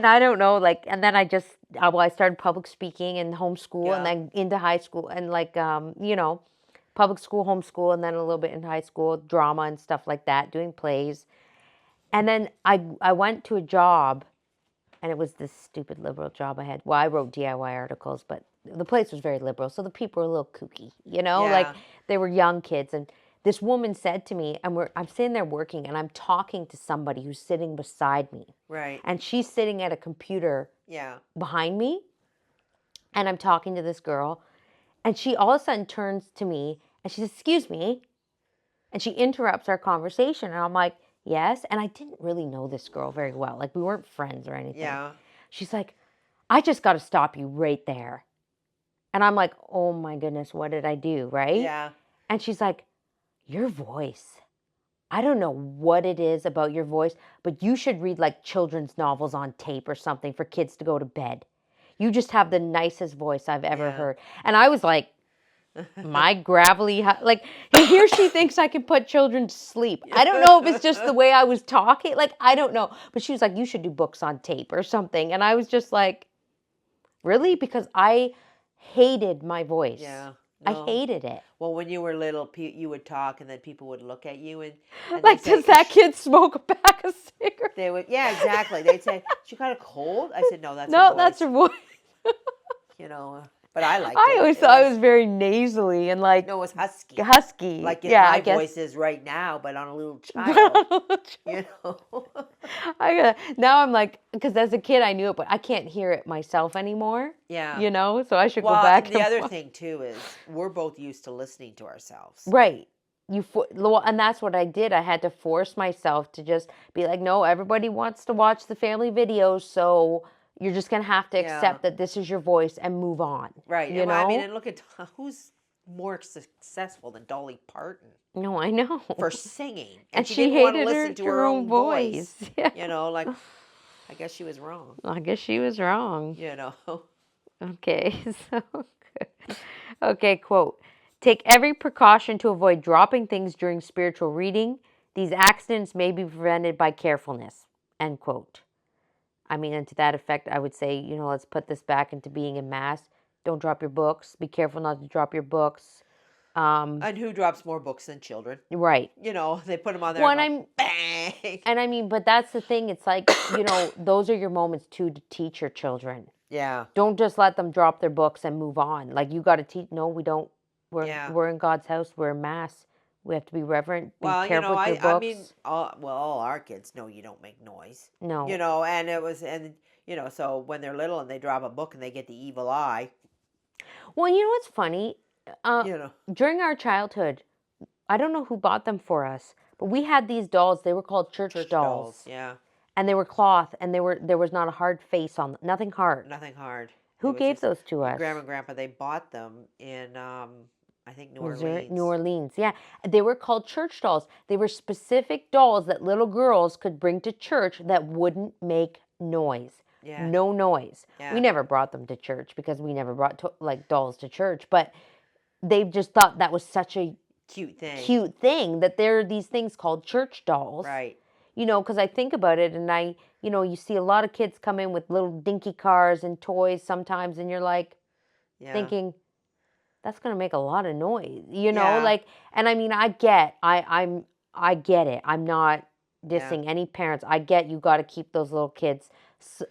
I don't know, like, and then I just I started public speaking and homeschool and Yeah, then into high school and like public school, homeschool, and then a little bit in high school, drama and stuff like that, doing plays. And then I went to a job. And it was this stupid liberal job I had. Well, I wrote DIY articles, but the place was very liberal. So the people were a little kooky, like yeah, they were young kids. And this woman said to me, and I'm sitting there working and I'm talking to somebody who's sitting beside me. right. And she's sitting at a computer Yeah, behind me. And I'm talking to this girl. And she all of a sudden turns to me and she says, "Excuse me." And she interrupts our conversation. And I'm like, "Yes." And I didn't really know this girl very well. Like, we weren't friends or anything. yeah, She's like, "I just got to stop you right there." And I'm like, "Oh my goodness, what did I do?" Right? yeah. And she's like, "Your voice. I don't know what it is about your voice, but you should read like children's novels on tape or something for kids to go to bed. You just have the nicest voice I've ever Yeah. heard. And I was like, my gravelly, like, here she thinks I can put children to sleep. I don't know if it's just the way I was talking. Like, I don't know. But she was like, you should do books on tape or something. And I was just like, really? Because I hated my voice. Yeah. I No. hated it. Well, when you were little, you would talk, and then people would look at you, and Like, they'd say, does that kid smoke a pack of cigarettes? They would, yeah, exactly. They'd say, "She got a cold." I said, "No, that's her No, voice." that's her voice. You know, but I liked I it. always thought it was very nasally and like No, it was husky. husky. Like yeah, my I guess. voice is right now, but on a little child. You know. Now I'm like, because as a kid I knew it, but I can't hear it myself anymore. Yeah. You know, so I should go Well, back. the other thing too is we're both used to listening to ourselves. Right. And that's what I did. I had to force myself to just be like, no, everybody wants to watch the family videos, so you're just gonna have to accept that this is your voice and move on. Right. You know. I mean, and look at who's more successful than Dolly Parton. No, I know. For singing. And she she didn't want to hated listen to her own voice. Yeah. You know, like, I guess she was wrong. I guess she was wrong. You know. Okay, so good. Okay, quote. Take every precaution to avoid dropping things during spiritual reading. These accidents may be prevented by carefulness. End quote. I mean, and to that effect, I would say, let's put this back into being in Mass. Don't drop your books. Be careful not to drop your books. And who drops more books than children? Right. You know, they put them on there Well, and go, bang! And I mean, but that's the thing. It's like, those are your moments too to teach your children. Yeah. Don't just let them drop their books and move on. Like, you got to teach. No, we don't. We're in God's house. We're in Mass. We have to be reverent. Be careful with your books. I mean, all our kids know you don't make noise. No. You know, so when they're little and they drop a book and they get the evil eye. Well, you know what's funny? During our childhood, I don't know who bought them for us, but we had these dolls. They were called church dolls. Yeah. And they were cloth, and there was not a hard face on them. Nothing hard. Nothing hard. Who gave those to us? Grandma and Grandpa, they bought them in, I think, New Orleans. New Orleans, yeah. They were called church dolls. They were specific dolls that little girls could bring to church that wouldn't make noise. Yeah. No noise. Yeah. We never brought them to church because we never brought dolls to church, but they just thought that was such a cute thing that there are these things called church dolls. Right. Because I think about it and you see a lot of kids come in with little dinky cars and toys sometimes, and you're like thinking, that's going to make a lot of noise, like, and I mean, I get it. I'm not dissing any parents. I get you got to keep those little kids,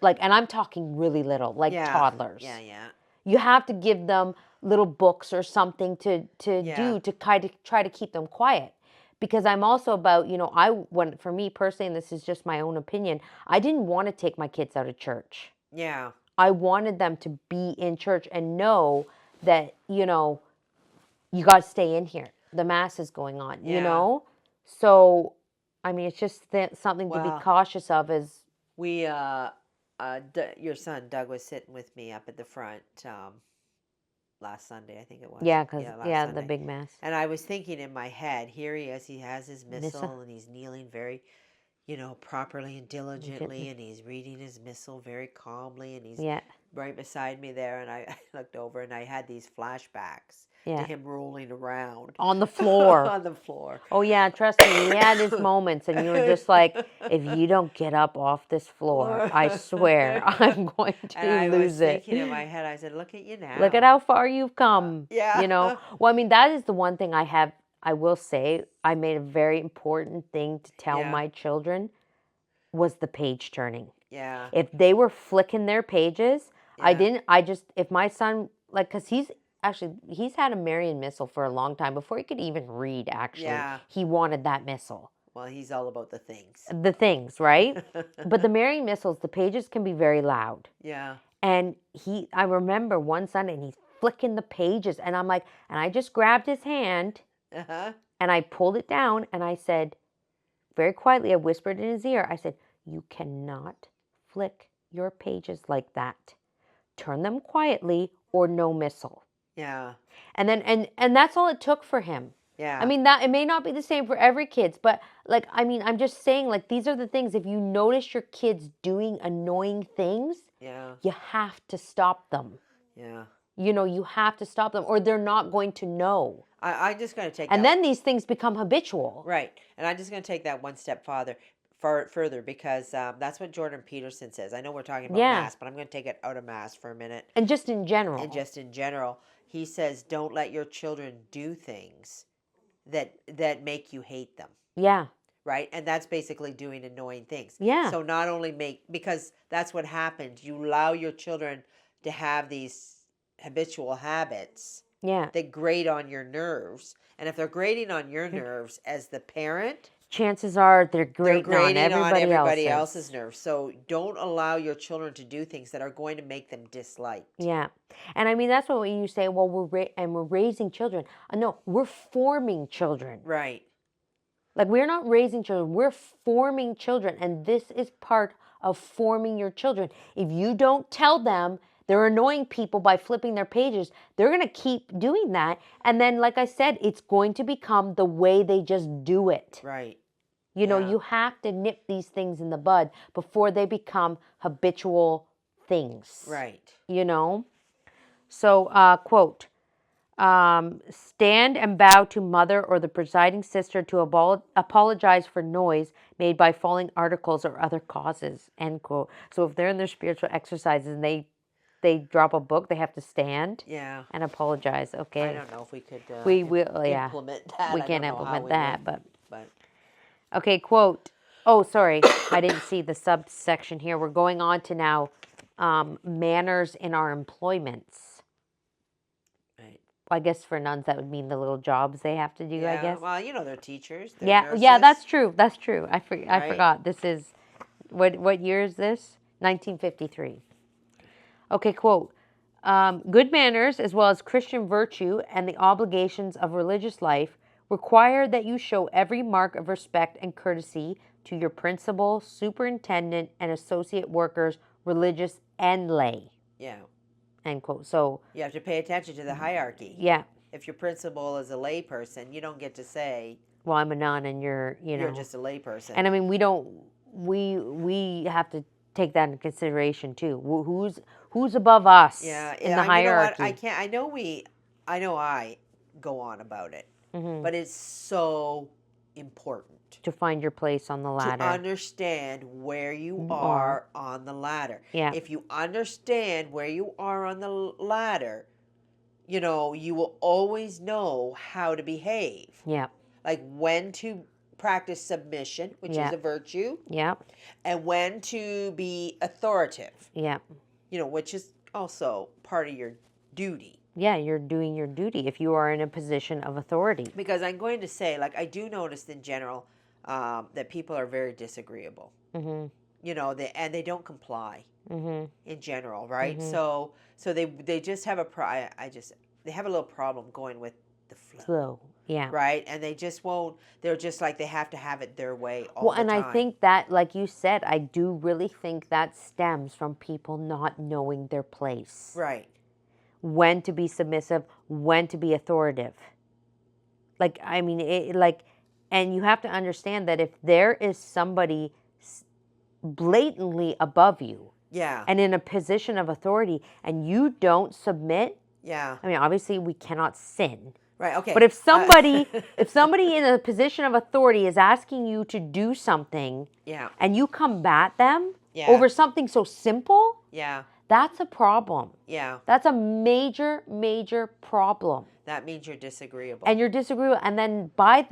like, and I'm talking really little, like toddlers. Yeah, yeah. You have to give them little books or something to do to kind of try to keep them quiet. Because I'm also about, for me personally, and this is just my own opinion, I didn't want to take my kids out of church. Yeah. I wanted them to be in church and know that, you got to stay in here. The Mass is going on, So, I mean, it's just something to be cautious of is... We, your son, Doug, was sitting with me up at the front last Sunday, I think it was. Yeah, because, Sunday. the big Mass. And I was thinking in my head, here he is, he has his missal, and he's kneeling very, properly and diligently, and he's reading his missal very calmly, and he's right beside me there, and I looked over, and I had these flashbacks to him rolling around. On the floor. On the floor. Oh, yeah, trust me, he had his moments, and you were just like, if you don't get up off this floor, I swear, I'm going to lose it. And I was thinking in my head, I said, look at you now. Look at how far you've come. Yeah. Well, I mean, that is the one thing I will say, I made a very important thing to tell my children was the page turning. Yeah. If they were flicking their pages, if my son, like, because he's had a Marian missal for a long time. Before he could even read, actually, he wanted that missal. Well, he's all about the things. The things, right? But the Marian missals, the pages can be very loud. Yeah. And I remember one Sunday, and he's flicking the pages, and I'm like, and I just grabbed his hand, and I pulled it down, and I said, very quietly, I whispered in his ear, I said, you cannot flick your pages like that. Turn them quietly or no missal. Yeah. And then and that's all it took for him. Yeah. I mean, that it may not be the same for every kids, but like, I mean, I'm just saying, like, these are the things. If you notice your kids doing annoying things, Yeah. you have to stop them. Yeah. You have to stop them, or they're not going to know. I'm just going to take And that. then these things become habitual. Right. And I'm just going to take that one step further because that's what Jordan Peterson says. I know we're talking about Yeah. mass, but I'm going to take it out of mass for a minute. And just in general. And just in general, he says, don't let your children do things that make you hate them. Yeah. Right? And that's basically doing annoying things. Yeah. So not only because that's what happens, you allow your children to have these habitual habits Yeah. that grate on your nerves. And if they're grating on your nerves as the parent, chances are they're they're grating on everybody else's nerves. So don't allow your children to do things that are going to make them disliked. Yeah. And I mean, that's what when you say, well, we're raising children. No, we're forming children. Right. Like, we're not raising children, we're forming children. And this is part of forming your children. If you don't tell them they're annoying people by flipping their pages, they're going to keep doing that. And then, like I said, it's going to become the way they just do it. Right. You have to nip these things in the bud before they become habitual things. Right. So, quote, stand and bow to mother or the presiding sister to apologize for noise made by falling articles or other causes, end quote. So if they're in their spiritual exercises and they drop a book, they have to stand and apologize. Okay. I don't know if we could we will implement that. We can't implement that, but but okay, quote. Oh, sorry. I didn't see the subsection here. We're going on to now manners in our employments. Right. I guess for nuns that would mean the little jobs they have to do, I guess. Well, they're teachers. They're Yeah, nurses. yeah, that's true. That's true. I forgot. This is, what year is this? 1953. Okay, quote. Good manners, as well as Christian virtue and the obligations of religious life, require that you show every mark of respect and courtesy to your principal, superintendent, and associate workers, religious and lay. Yeah. End quote. So you have to pay attention to the hierarchy. Yeah. If your principal is a lay person, you don't get to say, well, I'm a nun and you're just a lay person. And I mean, we have to take that into consideration too. Who's above us in the hierarchy? I know I go on about it, but it's so important to find your place on the ladder. To understand where you are on the ladder. Yeah. If you understand where you are on the ladder, you will always know how to behave. Yeah. Like when to practice submission, which is a virtue. Yeah. And when to be authoritative. Yeah. Which is also part of your duty. Yeah, you're doing your duty if you are in a position of authority. Because I'm going to say, like, I do notice in general that people are very disagreeable. Mm-hmm. And they don't comply. Mm-hmm. In general, right? Mm-hmm. So they just have they have a little problem going with the flow. Yeah. Right? And they just won't, they're just like, they have to have it their way all the time. Well, and I think that, like you said, I do really think that stems from people not knowing their place. Right. When to be submissive, when to be authoritative. Like, I mean, and you have to understand that if there is somebody blatantly above you, and in a position of authority, and you don't submit, I mean, obviously we cannot sin. Right, okay. But if somebody in a position of authority is asking you to do something, and you combat them over something so simple, that's a problem. Yeah. That's a major, major problem. That means you're disagreeable. And you're disagreeable. And then by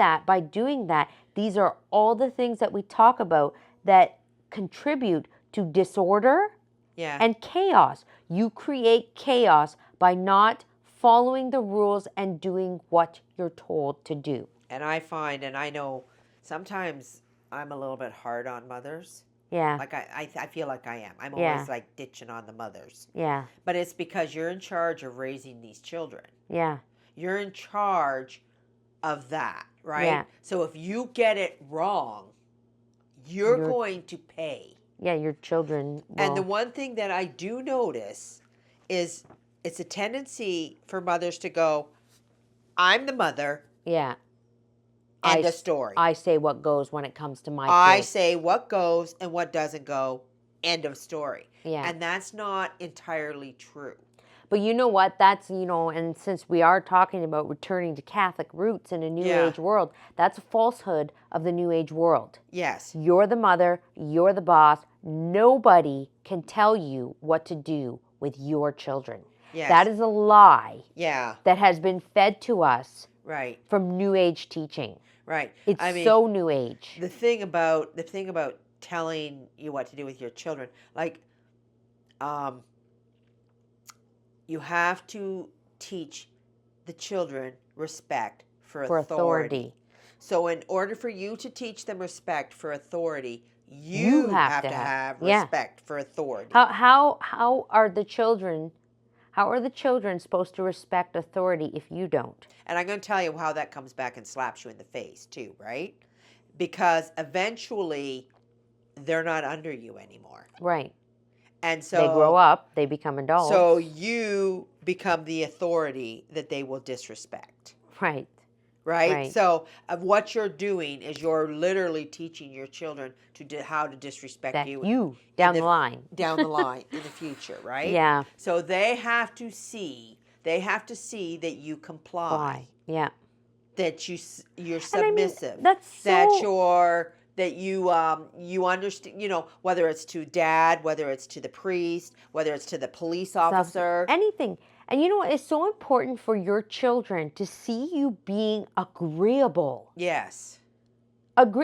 doing that, these are all the things that we talk about that contribute to disorder and chaos. You create chaos by not following the rules and doing what you're told to do. And I find, and I know sometimes I'm a little bit hard on mothers. Yeah. Like I feel like I am. I'm always like ditching on the mothers. Yeah. But it's because you're in charge of raising these children. Yeah. You're in charge of that, right? Yeah. So if you get it wrong, you're going to pay. Yeah, your children will. And the one thing that I do notice is it's a tendency for mothers to go, I'm the mother. Yeah. End of story. I say what goes when it comes to my I kids. say what goes and what doesn't go. End of story. Yeah. And that's not entirely true. But you know what? That's, and since we are talking about returning to Catholic roots in a New Age world, that's a falsehood of the New Age world. Yes. You're the mother, you're the boss. Nobody can tell you what to do with your children. Yes. That is a lie. Yeah. That has been fed to us. Right. From New Age teaching. Right. It's so New Age. The thing about telling you what to do with your children, like, you have to teach the children respect for authority. So in order for you to teach them respect for authority, you have to have respect for authority. How are the children supposed to respect authority if you don't? And I'm going to tell you how that comes back and slaps you in the face too, right? Because eventually they're not under you anymore. Right. And so they grow up, they become adults. So you become the authority that they will disrespect. Right. Right? So what you're doing is you're literally teaching your children how to disrespect you. Down the line. Down the line in the future, right? Yeah. So they have to see that you comply. Why? Yeah. That you're submissive. That's so... That you understand, whether it's to dad, whether it's to the priest, whether it's to the police officer. Anything. And it's so important for your children to see you being agreeable. Yes.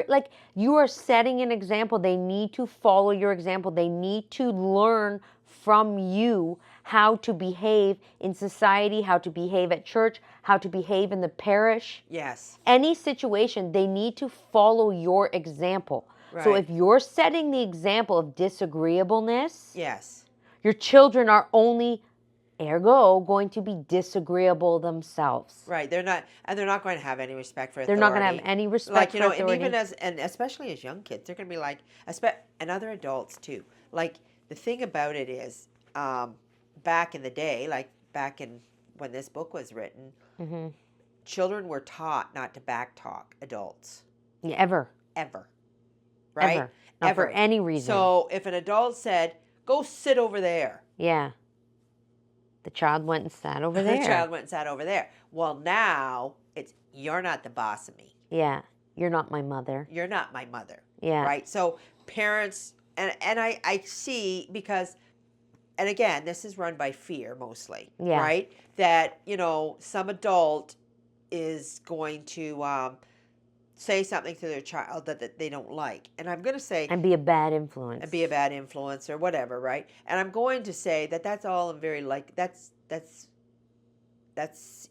Like you are setting an example. They need to follow your example. They need to learn from you how to behave in society, how to behave at church, how to behave in the parish. Yes. Any situation, they need to follow your example. Right. So if you're setting the example of disagreeableness, yes, your children are only, ergo, going to be disagreeable themselves. Right. They're not going to have any respect for authority. They're not going to have any respect for authority. And especially as young kids, they're going to be like, and other adults too. Like the thing about it is, back in the day, like when this book was written, mm-hmm. children were taught not to backtalk adults. Ever. Right? Not for any reason. So if an adult said, go sit over there. Yeah. The child went and sat over there. Well, now it's, you're not the boss of me. Yeah. You're not my mother. You're not my mother. Yeah. Right? So parents, and I see because... And again, this is run by fear mostly, right? That, some adult is going to say something to their child that they don't like. And I'm going to say... And be a bad influence. Or whatever, right? And I'm going to say that's all very like... That's it. That's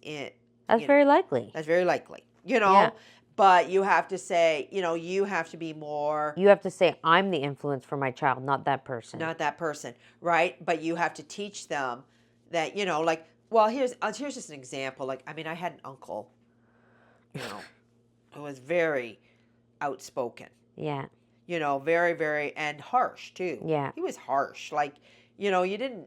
very likely. That's very likely. Yeah. But you have to say, you have to be more... You have to say, I'm the influence for my child, not that person. Not that person, right? But you have to teach them that, like, well, here's just an example. Like, I had an uncle, who was very outspoken. Yeah. Very, very, and harsh, too. Yeah. He was harsh. Like, you didn't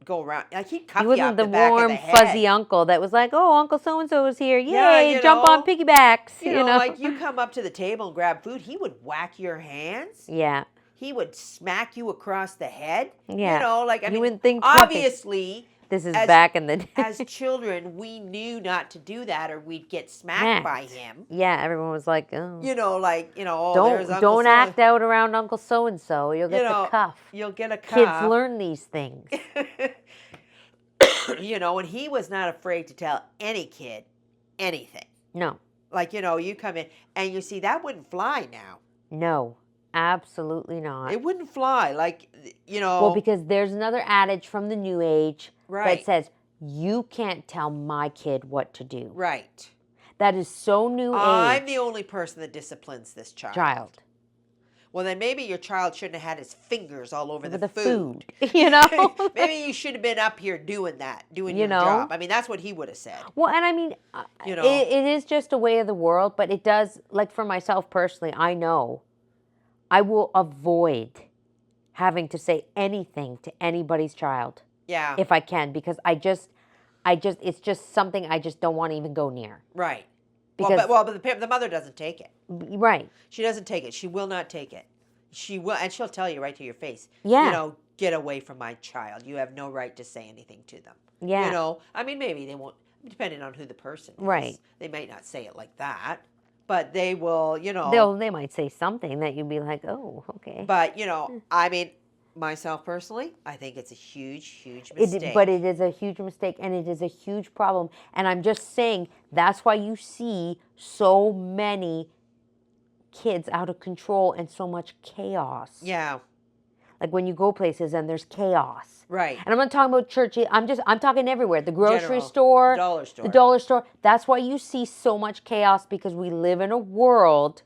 go around, like he'd cuff he you wasn't up the the back warm, of the head. fuzzy uncle that was like, oh, Uncle so-and-so is here. Yay, jump on piggybacks. You know, like you come up to the table and grab food, he would whack your hands. Yeah. He would smack you across the head. Yeah. Like, you wouldn't think obviously... This is back in the day. As children, we knew not to do that or we'd get smacked by him. Yeah, everyone was like, oh. Don't act out around Uncle so-and-so. You'll get the cuff. You'll get a cuff. Kids learn these things. And he was not afraid to tell any kid anything. No. Like, you come in and you see that wouldn't fly now. No, absolutely not. It wouldn't fly. Like, Well, because there's another adage from the New Age that says, you can't tell my kid what to do. Right. That is so New Age. I'm the only person that disciplines this child. Well, then maybe your child shouldn't have had his fingers all over the food. Maybe you should have been up here doing your job. That's what he would have said. Well, and it is just a way of the world, but it does, like for myself personally, I know I will avoid having to say anything to anybody's child. Yeah. If I can, because it's just something I just don't want to even go near. Right. Because but the mother doesn't take it. right. She doesn't take it. She will not take it. She will, and she'll tell you right to your face. Yeah. Get away from my child. You have no right to say anything to them. Yeah. I mean, maybe they won't, depending on who the person is. Right. They might not say it like that, but they will, They might say something that you'd be like, oh, okay. But, I mean, myself personally, I think it's a huge, huge mistake. But it is a huge mistake, and it is a huge problem. And I'm just saying that's why you see so many kids out of control and so much chaos. Yeah. Like when you go places and there's chaos. Right. And I'm not talking about church. I'm talking everywhere. The grocery General, store, dollar store. the dollar store. That's why you see so much chaos, because we live in a world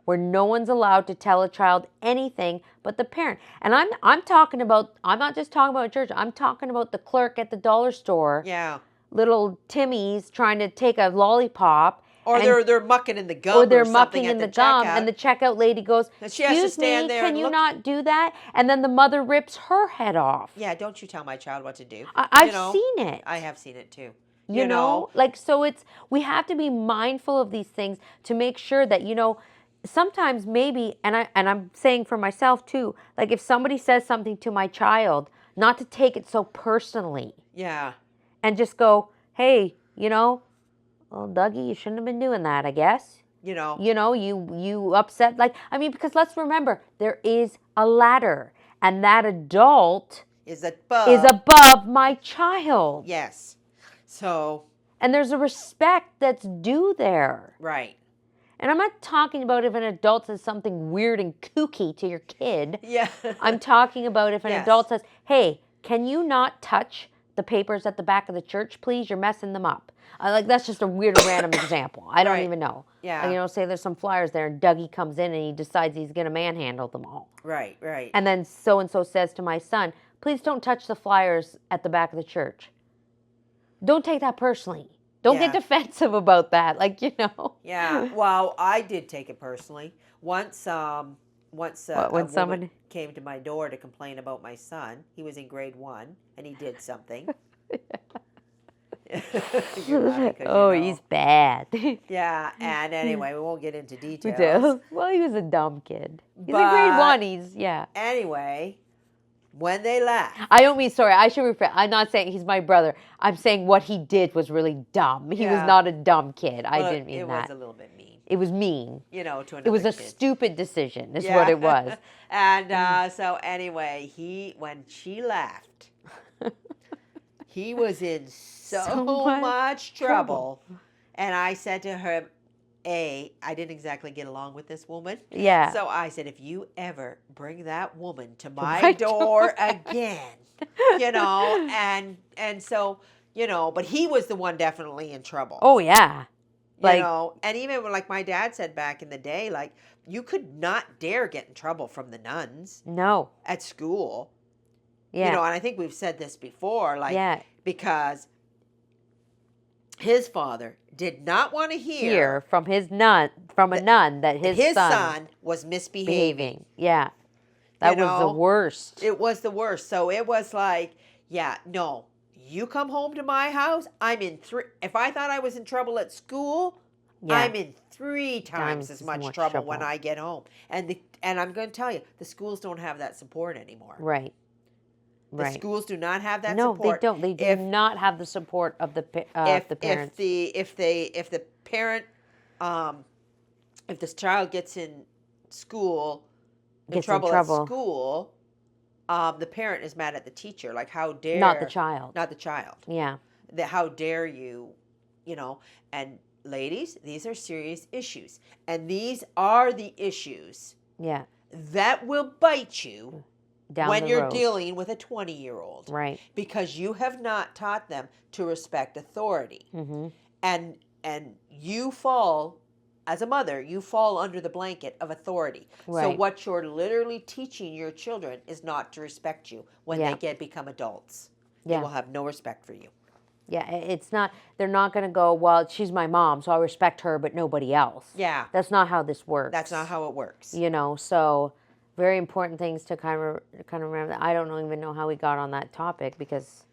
where no one's allowed to tell a child anything but the parent. And I'm talking about, I'm not just talking about church. I'm talking about the clerk at the dollar store. Yeah. Little Timmy's trying to take a lollipop. Or they're mucking in the gum. Or they're something mucking at in the checkout. gum, and the checkout lady goes, And she has to "Excuse stand me, there can and you look." not do that?" And then the mother rips her head off. Yeah, don't you tell my child what to do. I've seen it. I have seen it too. You know, like, so we have to be mindful of these things to make sure that, sometimes maybe, and I'm saying for myself too, like if somebody says something to my child, not to take it so personally. Yeah. And just go, hey, well, Dougie, you shouldn't have been doing that, I guess. You upset, because let's remember, there is a ladder, and that adult is above my child. Yes. So. And there's a respect that's due there. Right. And I'm not talking about if an adult says something weird and kooky to your kid. Yeah. I'm talking about if an adult says, hey, can you not touch the papers at the back of the church, please? You're messing them up. That's just a weird random example. I don't even know. Yeah. Say there's some flyers there, and Dougie comes in and he decides he's going to manhandle them all. Right. And then so-and-so says to my son, please don't touch the flyers at the back of the church. Don't take that personally. Don't get defensive about that. Yeah. Well, I did take it personally. Once a woman came to my door to complain about my son. He was in grade 1, and he did something. He's bad. Yeah, and anyway, we won't get into details. Well, he was a dumb kid. He's in grade 1. Anyway, when they left. I don't mean, sorry, I should rephrase. I'm not saying he's my brother. I'm saying what he did was really dumb. He was not a dumb kid. I didn't mean that. It was a little bit mean. It was mean. To another kid. It was a stupid decision, is what it was. And so anyway, when she left, he was in so much trouble. And I said to her, I didn't exactly get along with this woman. Yeah. So I said, if you ever bring that woman to my door again, and so, but he was the one definitely in trouble. Oh, yeah. And even like my dad said back in the day, like, you could not dare get in trouble from the nuns. No. At school. Yeah. And I think we've said this before, because his father did not want to hear from a nun that his son was misbehaving. Yeah. That was the worst. It was the worst. So it was like, no, you come home to my house, I'm in if I thought I was in trouble at school, I'm in 3 times as much trouble when I get home. And I'm going to tell you, the schools don't have that support anymore. Right. The schools do not have that support. No, they don't. They do not have the support of the parents. If the parent, if this child gets in trouble at school, the parent is mad at the teacher. Like, how dare... Not the child. Not the child. Yeah. How dare you, and ladies, these are serious issues. And these are the issues that will bite you when you're dealing with a 20-year-old. Right. Because you have not taught them to respect authority. Mm-hmm. And you fall, as a mother, you fall under the blanket of authority. Right. So what you're literally teaching your children is not to respect you when they become adults. They will have no respect for you. Yeah, it's not, they're not going to go, well, she's my mom, so I respect her, but nobody else. Yeah. That's not how this works. That's not how it works. So very important things to kind of remember. I don't even know how we got on that topic because...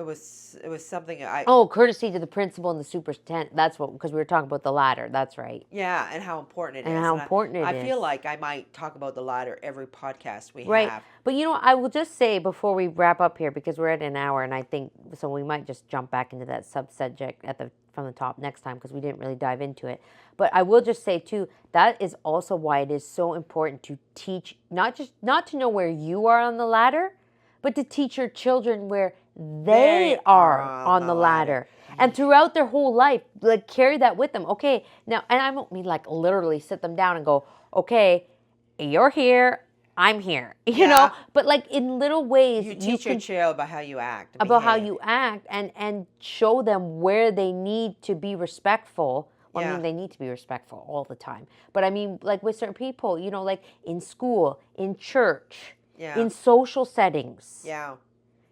it was something I Oh, courtesy to the principal and the superintendent. That's what, because we were talking about the ladder. That's right. yeah, and how important it And is. how And important it I is. feel like I might talk about the ladder every podcast we Right. have. But I will just say before we wrap up here, because we're at an hour, and I think so we might just jump back into that sub-subject from the top next time, because we didn't really dive into it. But I will just say too, that is also why it is so important to teach, not to know where you are on the ladder, but to teach your children where they are on the ladder. And throughout their whole life, like, carry that with them. Okay, now, and I don't mean like literally sit them down and go, okay, you're here, I'm here, Yeah. but like in little ways You teach your can child about how you act. And about how behave. you act, and show them where they need to be respectful. Well, I Yeah. mean, they need to be respectful all the time. But I mean, like with certain people, like in school, in church, Yeah. in social settings. Yeah.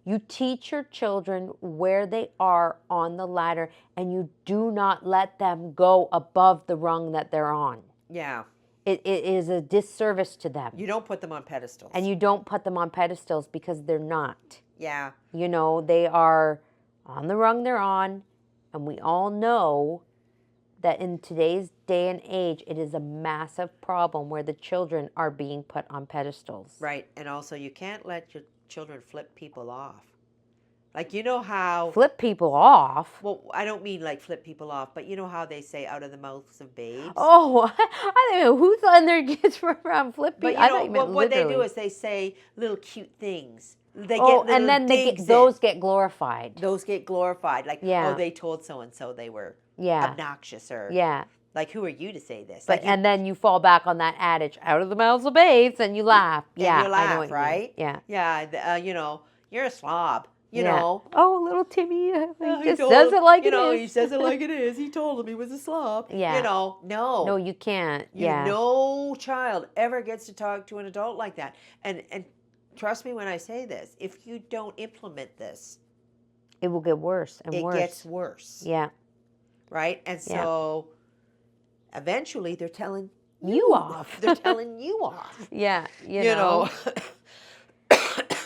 You teach your children where they are on the ladder, and you do not let them go above the rung that they're on. Yeah. It is a disservice to them. You don't put them on pedestals. And you don't put them on pedestals, because they're not. Yeah. They are on the rung they're on, and we all know that in today's day and age, it is a massive problem where the children are being put on pedestals. Right. And also, you can't let your children flip people off. Like, you know how... Flip people off? Well, I don't mean like flip people off, but you know how they say out of the mouths of babes? Oh, I don't know who's letting their kids run around flip people. But you know, what they do is they say little cute things. They get little and then those get glorified. Those get glorified. Like, Yeah. oh, they told so-and-so they were Yeah. obnoxious, or Yeah. like, who are you to say this? But Like, and then you fall back on that adage, out of the mouths of babes, and you laugh. and Yeah, you laugh, I know what right? you mean. Yeah. Yeah, you're a slob. You Yeah. know. Oh, little Timmy, he just told says him- it like you it know, is. he says it like it is. He told him he was a slob. Yeah. You know, no. No, you can't. Yeah. No child ever gets to talk to an adult like that. And trust me when I say this, if you don't implement this, It will get worse and worse. it gets worse. Yeah. Right? And so eventually they're telling You off. They're telling you off. Yeah. You You know. know.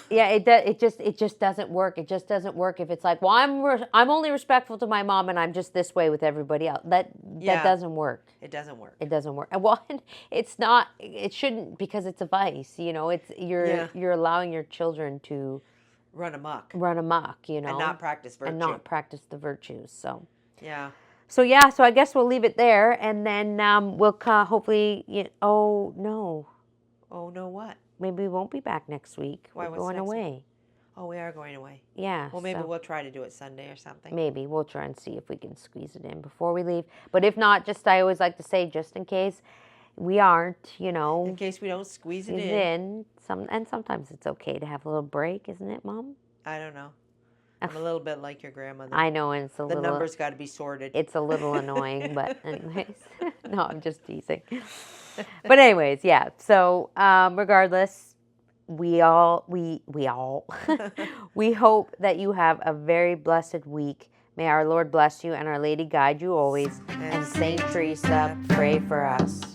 Yeah, it just doesn't work. It just doesn't work if it's like, well, I'm only respectful to my mom, and I'm just this way with everybody else. That doesn't work. It doesn't work. It doesn't work. And well, it's not. It shouldn't, because it's a vice. It's you're allowing your children to Run amok. And not practice virtue. And not practice the virtues. So. Yeah. So I guess we'll leave it there, and then we'll hopefully. Oh no. Oh no, what? Maybe we won't be back next week. Why, We're what's going next week? away. Oh, we are going away. Yeah. Well, maybe we'll try to do it Sunday or something. Maybe we'll try and see if we can squeeze it in before we leave. But if not, I always like to say, just in case we aren't, In case we don't squeeze it in. Sometimes it's okay to have a little break, isn't it, Mom? I don't know. I'm a little bit like your grandmother. I know, and the numbers got to be sorted. It's a little annoying, but anyways, no, I'm just teasing. But anyways, yeah. So regardless, we hope that you have a very blessed week. May our Lord bless you and Our Lady guide you always. And Saint Teresa, pray for us.